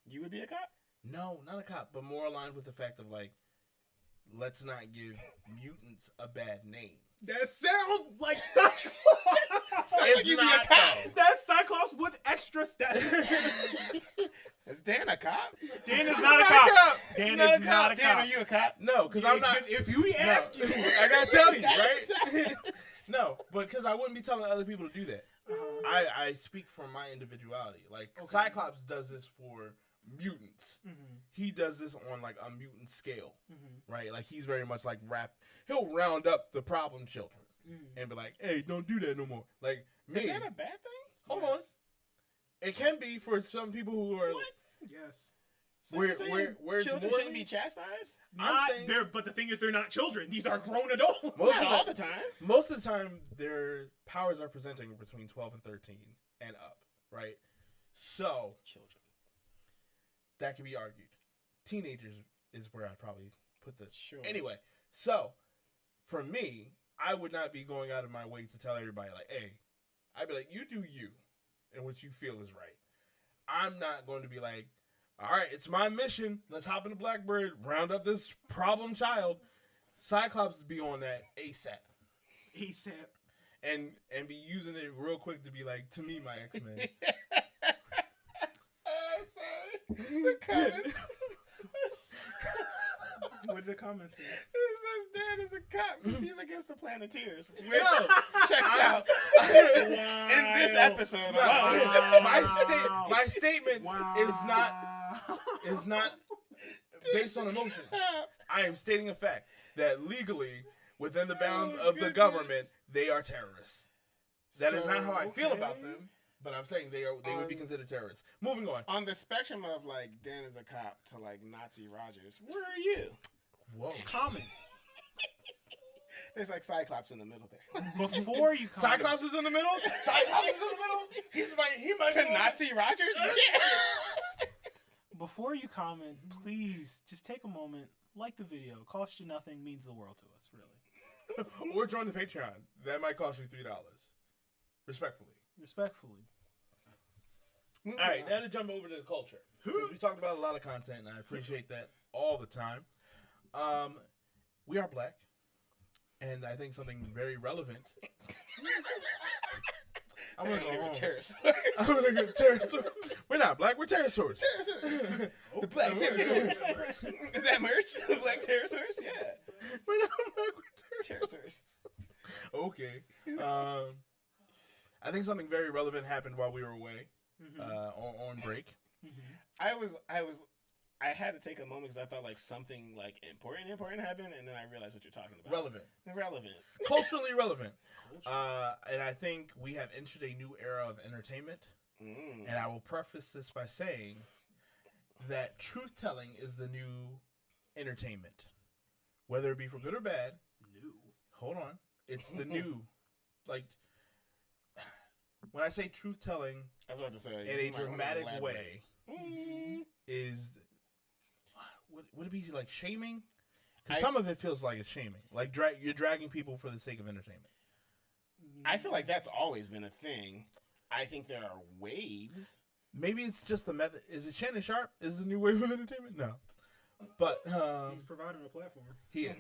S2: You would be a cop?
S1: no, not a cop, but more aligned with the fact of like, let's not give mutants a bad name.
S4: That sounds like Cyclops.
S1: It's
S2: you'd be
S1: not,
S2: a cop.
S1: though.
S4: That's Cyclops with extra status.
S2: Is Dan a cop?
S4: Dan is
S1: I'm
S4: not a
S1: not
S4: cop.
S1: a cop.
S4: Dan
S1: Not
S4: is
S1: a cop.
S4: not a
S2: Dan,
S4: cop.
S2: are you a cop?
S1: No, because I'm not.
S4: If we ask you,
S1: I gotta tell you,
S2: You gotta
S1: right?
S2: tell-
S1: No, but because I wouldn't be telling other people to do that. I speak from my individuality. Like Cyclops does this for mutants. He does this on like a mutant scale, right? Like he's very much like he'll round up the problem children and be like, "Hey, don't do that no more." Like me.
S2: Is that a bad thing?
S1: Hold on. It can be for some people who are.
S2: What?
S4: Yes.
S2: So
S1: Where-
S2: you're saying
S1: where it's
S2: children
S1: morally-
S2: shouldn't be chastised?
S4: Not
S1: saying-
S4: they're, but the thing is, they're not children. These are grown adults.
S1: Most
S2: Not
S1: of
S2: all
S1: the-
S2: the time.
S1: Most of the time, their powers are presenting between 12 and 13 and up, right? So
S2: Children.
S1: that can be argued. Teenagers is where I'd probably put this.
S2: Sure.
S1: Anyway, so for me, I would not be going out of my way to tell everybody like, "Hey," I'd be like, "You do you, and what you feel is right." I'm not going to be like, "All right, it's my mission. Let's hop into Blackbird, round up this problem child." Cyclops would be on that ASAP.
S4: ASAP.
S1: And be using it real quick to be like, to me, my X-Men.
S2: Sorry. The comments.
S4: What did the comments say?
S2: It says Dan is a cop because he's against the Planeteers, which
S1: No.
S2: checks out in this episode.
S1: No,
S2: alone.
S1: my statement
S4: Wow.
S1: is not based on emotion. I am stating a fact that legally, within the bounds of the government, they are terrorists. That is not how I feel about them, but I'm saying they would be considered terrorists. Moving on.
S2: On the spectrum of like Dan is a cop to like Nazi Rogers, where are you?
S1: Whoa.
S4: Comment.
S2: There's like Cyclops in the middle there.
S4: Before you comment.
S1: Cyclops is in the middle? Cyclops is in the middle? He might
S2: To
S1: be
S2: Nazi Rogers? Yeah.
S4: Before you comment, please just take a moment, like the video. Cost you nothing, means the world to us, really.
S1: Or join the Patreon. That might cost you $3. Respectfully.
S4: Respectfully.
S1: All right, now to jump over to the culture. We talked about a lot of content, and I appreciate that all the time. We are black, and I think something very relevant. I want to go home. I want to go pterosaurs. We're not black. We're pterosaurs.
S2: The black pterosaurs. Is that merch? The black pterosaurs? Yeah.
S1: We're not black. We're
S2: Pterosaurs.
S1: Okay. I think something very relevant happened while we were away. on break.
S2: I had to take a moment because I thought like something like important happened, and then I realized what you're talking about. Relevant.
S1: Culturally relevant. And I think we have entered a new era of entertainment. And I will preface this by saying that truth-telling is the new entertainment. Whether it be for good or bad.
S4: New.
S1: Hold on. It's the new. Like, when I say truth-telling
S2: I was about to say,
S1: in a dramatic way is... Would it be like shaming? Because some of it feels like it's shaming. Like you're dragging people for the sake of entertainment.
S2: I feel like that's always been a thing. I think there are waves.
S1: Maybe it's just the method. Is it Shannon Sharp? Is the new wave of entertainment? No. But
S4: he's providing a platform.
S1: He is.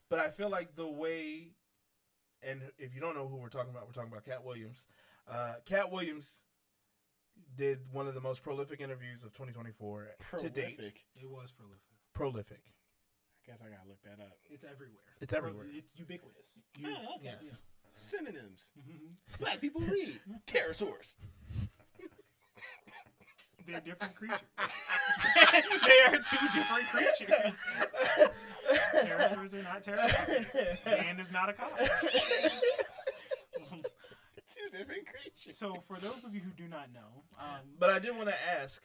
S1: But I feel like the way, and if you don't know who we're talking about Katt Williams. Katt Williams did one of the most prolific interviews of 2024 to date.
S4: It was prolific.
S1: Prolific.
S2: I guess I gotta look that up.
S4: It's everywhere.
S1: It's everywhere.
S4: It's ubiquitous.
S2: Okay.
S1: Yes.
S4: Yeah.
S2: Synonyms. Black people read. Pterosaurs.
S4: They're different creatures. They are two different creatures. Pterosaurs are not pterosaurs. Man is not a cop.
S2: Two different creatures.
S4: So, for those of you who do not know,
S1: but I did want to ask,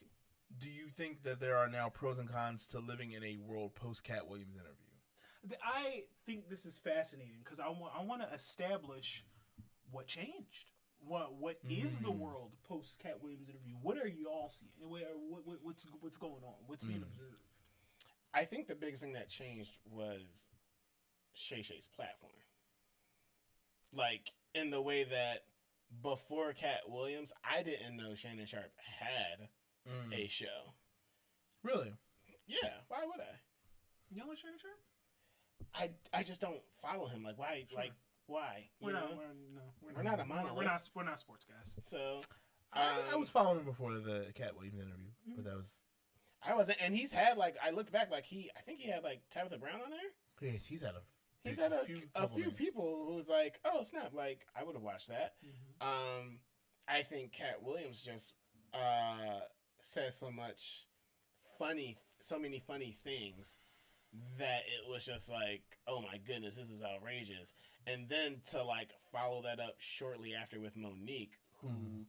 S1: do you think that there are now pros and cons to living in a world post Katt Williams interview?
S4: I think this is fascinating because I want to establish what changed. What is the world post Katt Williams interview? What are you all seeing? What's going on? What's being observed?
S2: I think the biggest thing that changed was Shay Shay's platform. Like, in the way that before Katt Williams, I didn't know Shannon Sharp had a show.
S1: Really?
S2: Yeah. Why would I?
S4: You don't like Shannon Sharp?
S2: I just don't follow him. Like, why?
S4: Sure.
S2: Like, why?
S4: We're not
S2: a monolith.
S4: We're not sports guys.
S2: So
S1: I was following him before the Katt Williams interview, but that was...
S2: I wasn't, and he's had like, I looked back, like I think he had like Tabitha Brown on there.
S1: Yes, he's had
S2: a few people who was like, oh snap, like I would have watched that. I think Katt Williams just says so many funny things that it was just like, oh my goodness, this is outrageous. And then to like follow that up shortly after with Monique, who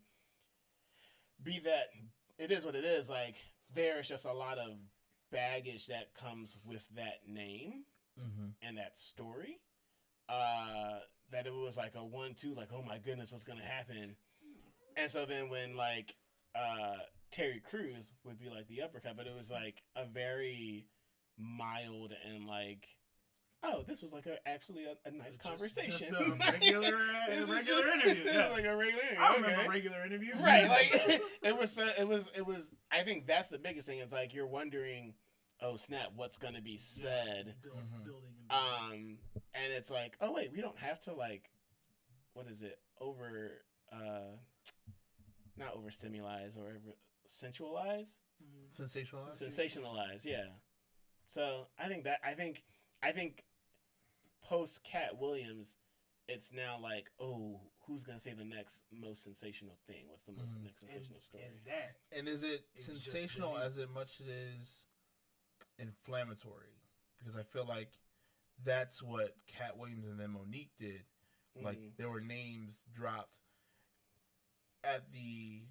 S2: be that it is what it is, like there's just a lot of baggage that comes with that name and that story. That it was like a 1-2, like, oh my goodness, what's gonna happen? And so then when like Terry Crews would be like the uppercut, but it was like a very mild and like, oh, this was like actually a nice conversation.
S4: Just a regular interview. Yeah.
S2: Like a regular interview.
S4: I remember regular interviews.
S2: Right, like it was. I think that's the biggest thing. It's like you're wondering, oh snap, what's gonna be said?
S4: Building.
S2: And it's like, oh wait, we don't have to like, what is it? Not overstimulate or sensualize. Sensationalize, yeah. So I think post Katt Williams, it's now like, oh, who's gonna say the next most sensational thing? What's the most next sensational story?
S1: And is it sensational as much as it is inflammatory? Because I feel like that's what Katt Williams and then Monique did. Like there were names dropped at the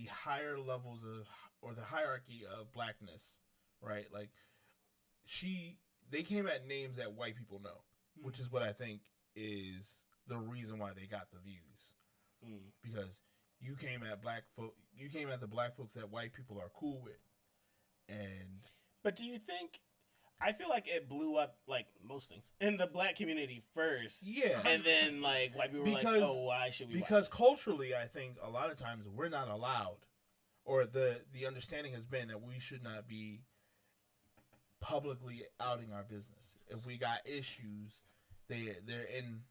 S1: higher levels of, or the hierarchy of blackness, right? Like they came at names that white people know, which is what I think is the reason why they got the views. Because you came at the black folks that white people are cool with.
S2: But do you think, I feel like it blew up like most things in the black community first.
S1: Yeah.
S2: And then like white people were like, oh, why should we watch
S1: Because culturally, I think a lot of times we're not allowed, or the understanding has been that we should not be publicly outing our business. If we got issues, they're in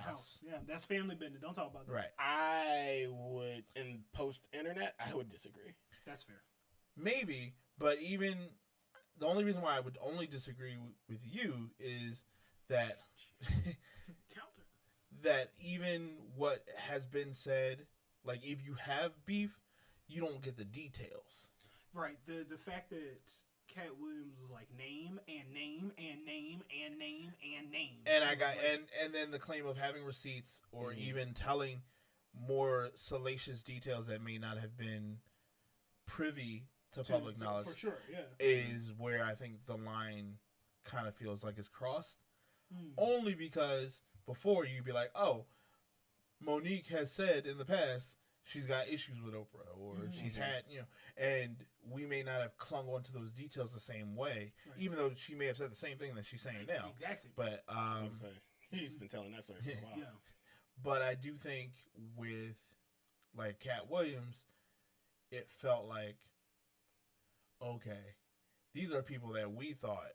S1: house.
S4: Yeah, that's family business. Don't talk about that.
S1: Right.
S2: I would, in post internet, I would disagree.
S4: That's fair.
S1: Maybe, but even the only reason why I would only disagree with you is that
S4: Counter.
S1: that even what has been said like if you have beef, you don't get the details.
S4: Right. The fact that Katt Williams was like name and name and name and name and name.
S1: And I got
S4: like,
S1: and then the claim of having receipts or even telling more salacious details that may not have been privy to public knowledge
S4: for sure, yeah,
S1: is where I think the line kind of feels like it's crossed. Only because before you'd be like, oh, Monique has said in the past she's got issues with Oprah or she's had, and we may not have clung on to those details the same way, even though she may have said the same thing that she's saying now.
S4: Exactly.
S1: But
S2: She's been telling that story for a while.
S4: Yeah.
S1: But I do think with like Katt Williams, it felt like, okay, these are people that we thought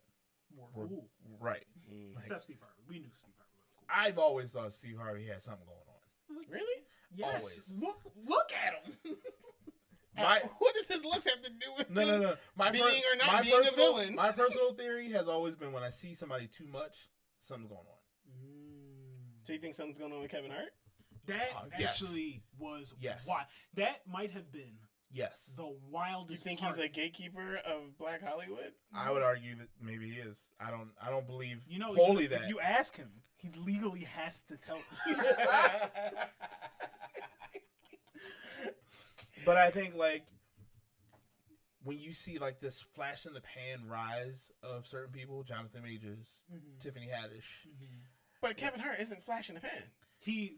S4: were cool.
S1: Right. Like,
S4: Except Steve Harvey. We knew Steve Harvey was cool.
S1: I've always thought Steve Harvey had something going on.
S2: Really?
S4: Yes.
S1: Always.
S4: Look at him.
S2: What does his looks have to do with
S1: No.
S2: being or not being a villain?
S1: My personal theory has always been when I see somebody too much, something's going on.
S2: So you think something's going on with Kevin Hart?
S4: That
S1: Yes.
S4: actually was
S1: Yes.
S4: why. That might have been
S1: Yes.
S4: the wildest
S2: You think
S4: part.
S2: he's a gatekeeper of Black Hollywood?
S1: I would argue that maybe he is. I don't believe
S4: wholly
S1: that.
S4: If you ask him, he legally has to tell you.
S1: But I think like when you see like this flash in the pan rise of certain people, Jonathan Majors, Tiffany Haddish.
S2: But Kevin Hart isn't flash in the pan.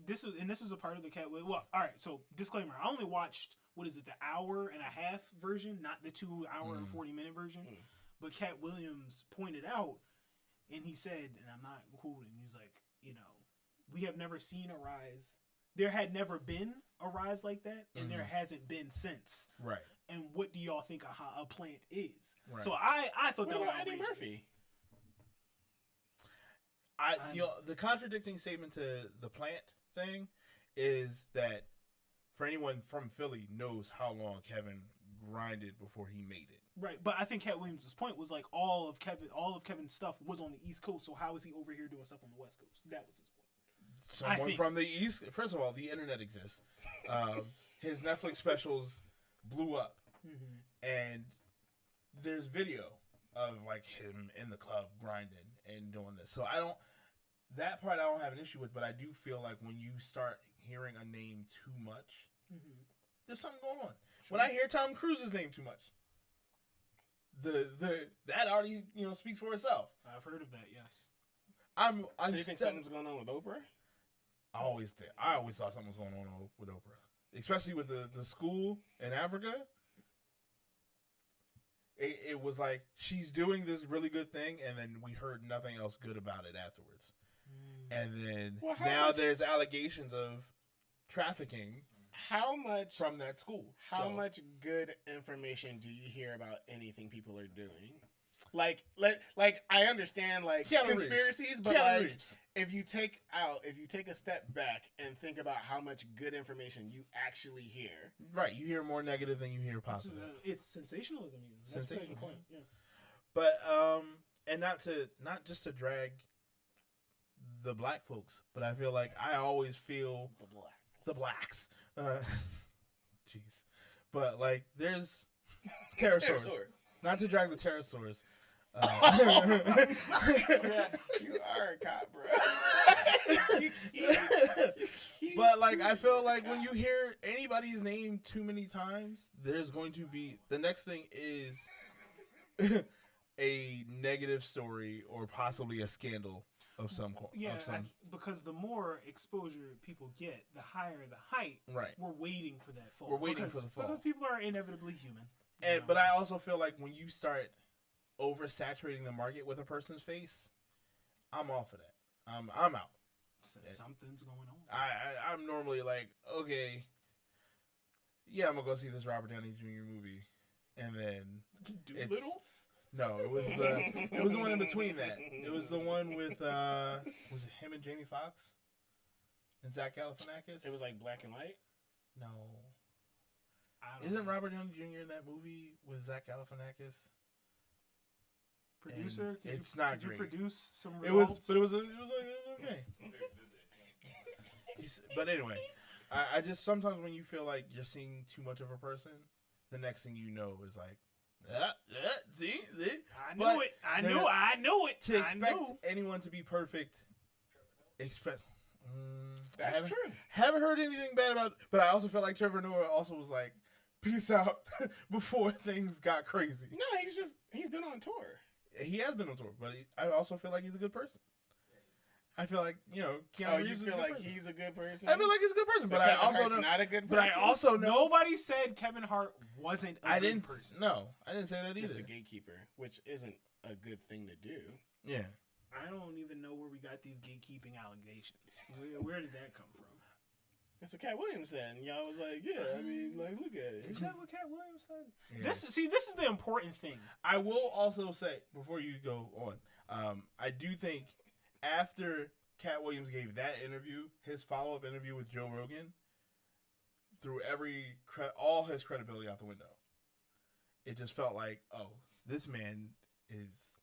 S4: This was a part of the Katt Williams. Well, all right. So disclaimer: I only watched the hour and a half version, not the 2 hour and 40-minute version. But Katt Williams pointed out, and he said, and I'm not quoting, he's like, we have never seen a rise. There had never been a rise like that, and there hasn't been since.
S1: Right.
S4: And what do y'all think a plant is?
S1: Right.
S4: So I thought
S2: What
S4: that was
S2: about Eddie
S4: outrageous.
S2: Murphy?
S1: The contradicting statement to the plant thing is that for anyone from Philly knows how long Kevin grinded before he made it.
S4: Right, but I think Katt Williams' point was like all of Kevin's stuff was on the East Coast, so how is he over here doing stuff on the West Coast? That was his point.
S1: Someone from the East. First of all, the internet exists. His Netflix specials blew up, and there's video of like him in the club grinding and doing this. So that part I don't have an issue with, but I do feel like when you start hearing a name too much, there's something going on. Sure. When I hear Tom Cruise's name too much, that already speaks for itself.
S4: I've heard of that. Yes.
S2: So you think something's going on with Oprah?
S1: I always thought something was going on with Oprah, especially with the school in Africa. It was like she's doing this really good thing, and then we heard nothing else good about it afterwards. And then now there's allegations of trafficking.
S2: How much
S1: from that school?
S2: How much good information do you hear about anything people are doing? Like I understand
S1: Keanu
S2: conspiracies,
S1: Reeves.
S2: but
S1: Keanu Reeves.
S2: if you take a step back and think about how much good information you actually hear,
S1: right? You hear more negative than you hear positive.
S4: It's sensationalism. That's a good point. Yeah.
S1: But and not just to drag the black folks, but I feel like I always feel the blacks. Jeez, but like there's pterosaurs. Not to drag the pterosaurs.
S2: Yeah, you are a cop, bro.
S1: But like I feel like when you hear anybody's name too many times, there's going to be the next thing is a negative story or possibly a scandal of some kind.
S4: Yeah, because the more exposure people get, the higher the height.
S1: Right.
S4: We're waiting for that fall.
S1: We're waiting for the fall
S4: because people are inevitably human.
S1: But I also feel like when you start oversaturating the market with a person's face, I'm off of that. I'm out.
S4: Something's going on.
S1: I'm normally like, okay, yeah, I'm gonna go see this Robert Downey Jr. movie, and then
S4: Doolittle?
S1: No, it was the one in between that. It was the one with was it him and Jamie Foxx and Zach Galifianakis?
S2: It was like black and white.
S1: No.
S4: Isn't
S1: Robert Downey Jr. in that movie with Zach Galifianakis?
S4: Producer,
S1: it's not great.
S4: Could you produce some results?
S1: It was okay. But anyway, I just sometimes when you feel like you're seeing too much of a person, the next thing you know is like, see.
S4: I
S1: But
S4: knew it. I
S1: then
S4: knew it.
S1: To
S4: I
S1: expect
S4: knew.
S1: anyone to be perfect, expect.
S2: That's true.
S1: Haven't heard anything bad about, but I also felt like Trevor Noah also was like, "Peace out" before things got crazy.
S2: No, he's been on tour.
S1: He has been on tour, but I also feel like he's a good person. I feel like Keanu
S2: You
S1: Reeves is a
S2: feel
S1: good
S2: like
S1: person.
S2: he's a good person?
S1: I feel like he's a good person, but I
S2: Kevin
S1: also
S2: Hart's
S1: know.
S2: not a good
S1: But
S2: person.
S1: I also know.
S4: Nobody said Kevin Hart wasn't a
S1: I
S4: good
S1: didn't.
S4: person.
S1: No, I didn't say that either.
S2: Just a gatekeeper, which isn't a good thing to do.
S1: Yeah.
S4: I don't even know where we got these gatekeeping allegations. Where did that come from?
S2: That's what Katt Williams said, and y'all was like, "Yeah, I mean, like, look at it."
S4: Is that what Katt Williams said?
S1: Yeah.
S4: This is the important thing.
S1: I will also say before you go on, I do think after Katt Williams gave that interview, his follow-up interview with Joe Rogan, threw all his credibility out the window. It just felt like, oh, this man is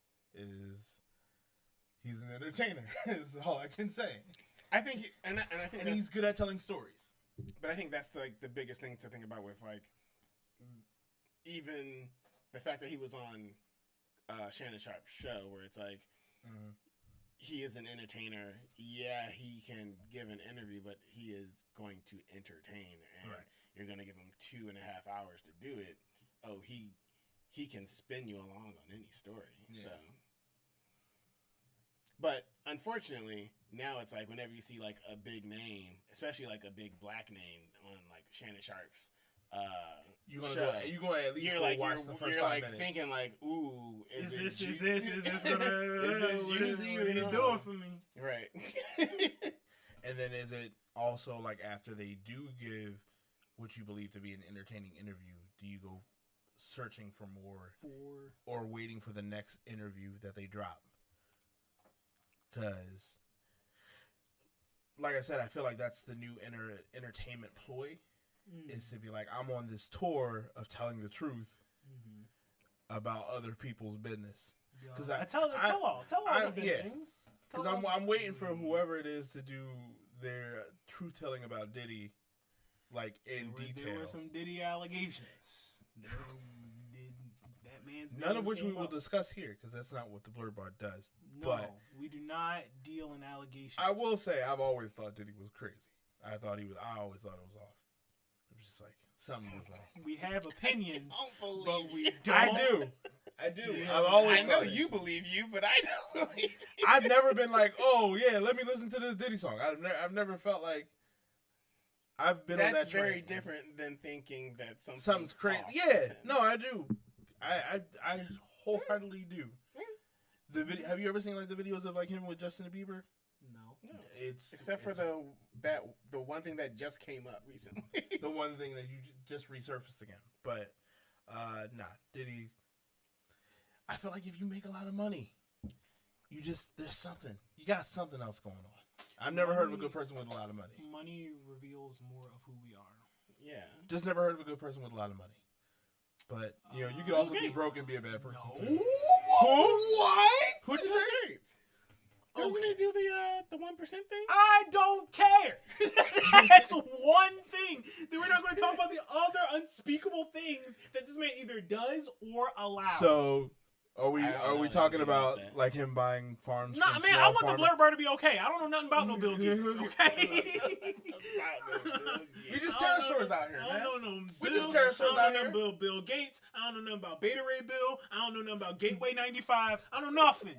S1: he's an entertainer. Is all I can say.
S2: I think, and I think,
S1: And he's good at telling stories.
S2: but I think that's like the biggest thing to think about with like even the fact that he was on Shannon Sharp's show, where it's like he is an entertainer. Yeah, he can give an interview, but he is going to entertain, and you're going to give him 2.5 hours to do it. Oh, he can spin you along on any story.
S1: Yeah.
S2: So, but unfortunately, now it's like whenever you see like a big name, especially like a big black name on like Shannon Sharp's
S1: You're
S2: show,
S1: gonna at least
S2: you're
S1: go
S2: like
S1: watch the first
S2: you're
S1: 5
S2: like
S1: minutes.
S2: thinking like, ooh, is this
S4: Is this
S2: is
S4: gonna
S2: this
S4: what
S2: juicy
S4: are
S2: or
S4: you
S2: not?
S4: doing for me?
S2: Right.
S1: And then is it also like after they do give what you believe to be an entertaining interview, do you go searching for more or waiting for the next interview that they drop? Because, like I said, I feel like that's the new entertainment ploy, is to be like, I'm on this tour of telling the truth about other people's business. Because
S4: Tell all the big
S1: yeah.
S4: things.
S1: Because I'm waiting for whoever it is to do their truth telling about Diddy, like in detail.
S4: There were some Diddy allegations. That man's
S1: None
S4: name
S1: of which we
S4: came
S1: will
S4: up.
S1: discuss here, because that's not what the Blerd Bar does.
S4: No,
S1: But
S4: we do not deal in allegations.
S1: I will say, I've always thought Diddy was crazy. I always thought it was off. It was just like something was wrong.
S4: We have opinions,
S2: don't
S4: but
S2: believe
S4: we don't.
S1: I do.
S4: Yeah.
S1: I've always.
S2: I know
S1: thought
S2: you
S1: it.
S2: believe you, but I don't believe you.
S1: I've never been like, oh yeah, let me listen to this Diddy song. I've never felt like I've been on
S2: That's
S1: that train.
S2: very different than thinking that
S1: Something's crazy.
S2: off
S1: Yeah,
S2: with him.
S1: no, I do. I wholeheartedly do. The video. Have you ever seen like the videos of like him with Justin Bieber?
S4: No.
S2: Except for the one thing that just came up recently.
S1: the one thing that you just resurfaced again. But nah, Diddy. I feel like if you make a lot of money, there's something. You got something else going on. I've never heard of a good person with a lot of money.
S4: Money reveals more of who we are.
S2: Yeah.
S1: Just never heard of a good person with a lot of money. But you could also be
S2: Gates.
S1: broke and be a bad person
S4: No.
S1: too.
S2: What?
S1: Who'd you
S2: Bill
S1: say?
S2: Gates. Doesn't he do the 1% thing?
S4: I don't care. That's one thing. Then we're not going to talk about the other unspeakable things that this man either does or allows.
S1: So are we
S2: I don't know
S1: talking
S2: anything about
S1: about
S2: that.
S1: like him buying farms?
S4: Nah,
S1: from
S4: man, I
S1: small
S4: want the
S1: farmers?
S4: Blerd Bar to be okay. I don't know nothing about no Bill Gates, okay?
S1: We just
S4: I don't
S1: pterosaurs
S4: know-
S1: out here,
S4: I
S1: man.
S4: don't know
S1: We
S4: Bill,
S1: just pterosaurs
S4: I don't
S1: out
S4: know
S1: here.
S4: nothing about Bill Gates. I don't know nothing about Beta Ray Bill. I don't know nothing about Gateway 95. I don't know nothing.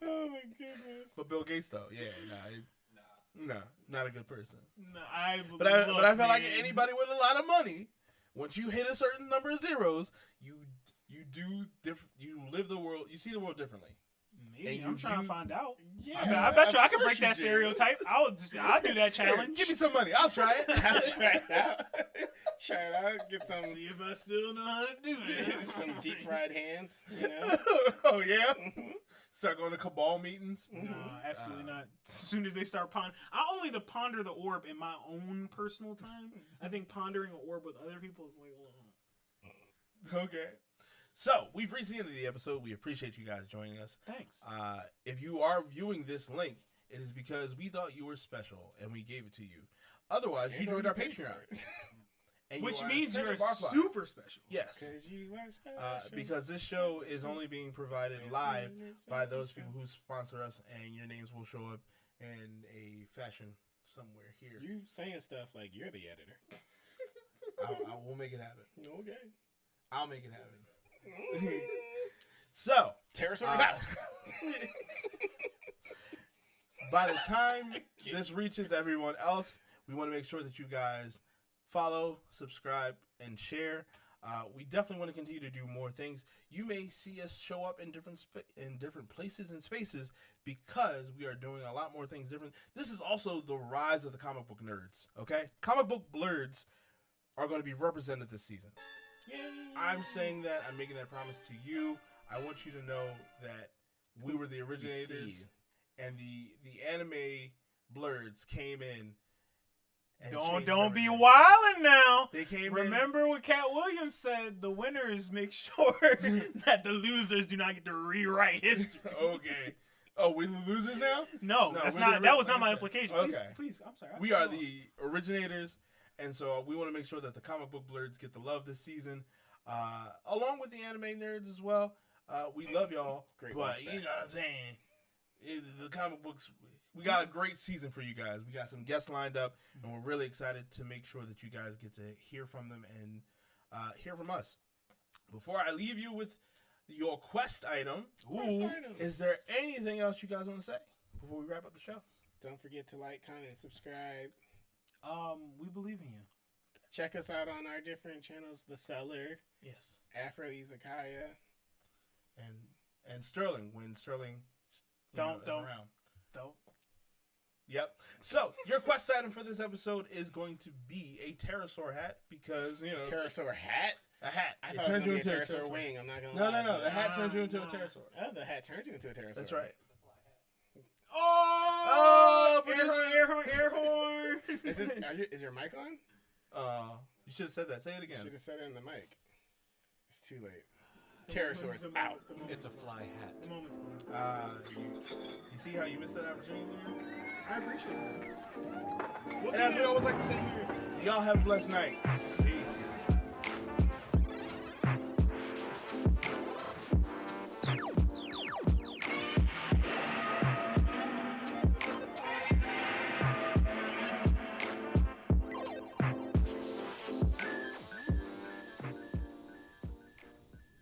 S2: Oh my goodness.
S1: But Bill Gates though, yeah, not a good person.
S4: No, I
S1: But I feel like
S4: man.
S1: anybody with a lot of money, once you hit a certain number of zeros, you live the world, you see the world differently.
S4: Maybe.
S1: and
S4: I'm
S1: you
S4: trying to
S1: view-
S4: find out.
S2: Yeah,
S4: I bet you I
S2: of
S4: can
S2: course
S4: break that
S2: you do.
S4: stereotype. I'll do that
S1: Here,
S4: challenge.
S1: give me some money, I'll try it.
S2: I'll try it out. Try it out. Get some
S4: See if I still know how to do that.
S2: some deep fried hands. You know.
S1: Oh yeah, start going to cabal meetings.
S4: No, absolutely not. As soon as they start pondering, I only ponder the orb in my own personal time. I think pondering an orb with other people is like,
S1: Okay. So, we've reached the end of the episode. We appreciate you guys joining us.
S4: thanks.
S1: If you are viewing this link, it is because we thought you were special and we gave it to you. Otherwise, you joined our Patreon. And
S4: Which
S1: you are
S4: means you're
S1: essential Barfly.
S4: super special.
S1: Yes.
S2: Because you are special.
S1: Because this show is only being provided live by those people who sponsor us, and your names will show up in a fashion somewhere here.
S2: You saying stuff like you're the editor.
S1: I will make it happen.
S2: Okay.
S1: I'll make it happen. So,
S2: Pterosaurus out.
S1: by the time this reaches everyone else, we want to make sure that you guys follow, subscribe, and share. We definitely want to continue to do more things. You may see us show up in different places and spaces because we are doing a lot more things different. This is also the rise of the comic book nerds. Okay, comic book blerds are going to be represented this season.
S2: Yay.
S1: I'm saying that. I'm making that promise to you. I want you to know that we were the originators, and the anime blerds came in. And
S4: Don't be wildin' now.
S1: They came
S4: Remember what Katt Williams said: the winners make sure that the losers do not get to rewrite history.
S1: Okay. Oh, we're the losers now?
S4: No, that's not. That was not my implication. Please,
S1: Okay.
S4: please, I'm sorry.
S1: We are the originators, and so we want to make sure that the comic book blerds get the love this season, along with the anime nerds as well. We love y'all,
S2: Great
S1: but
S2: work,
S1: you know what I'm saying? The comic books, we got a great season for you guys. We got some guests lined up, and we're really excited to make sure that you guys get to hear from them and hear from us. Before I leave you with your quest item, is there anything else you guys want to say before we wrap up the show?
S2: Don't forget to like, comment, and subscribe.
S4: We believe in you.
S2: Check us out on our different channels: The Cellar,
S1: Yes.
S2: Afro Izakaya.
S1: And Sterling, when Sterling
S4: Don't.
S1: is around.
S4: Don't.
S1: Yep. So your quest item for this episode is going to be a pterosaur hat because
S2: Pterosaur hat?
S1: a hat.
S2: I
S1: It
S2: thought it was
S1: turns you
S2: going to be a
S1: into a
S2: pterosaur
S1: pterosaur.
S2: wing. I'm not going to lie.
S1: No. The hat turns you into a
S4: No.
S1: pterosaur.
S2: Oh, the hat turns you into a pterosaur.
S1: That's right.
S4: Oh!
S1: but
S4: Air horn!
S2: Is your mic on?
S1: You should have said that. Say it
S2: You
S1: again.
S2: should have said it in the mic. It's too late. Pterosaur's out.
S3: It's a fly hat.
S4: The moment's gone.
S1: You see how you missed that opportunity there?
S4: I appreciate it.
S1: And as we always like to say here, y'all have a blessed night.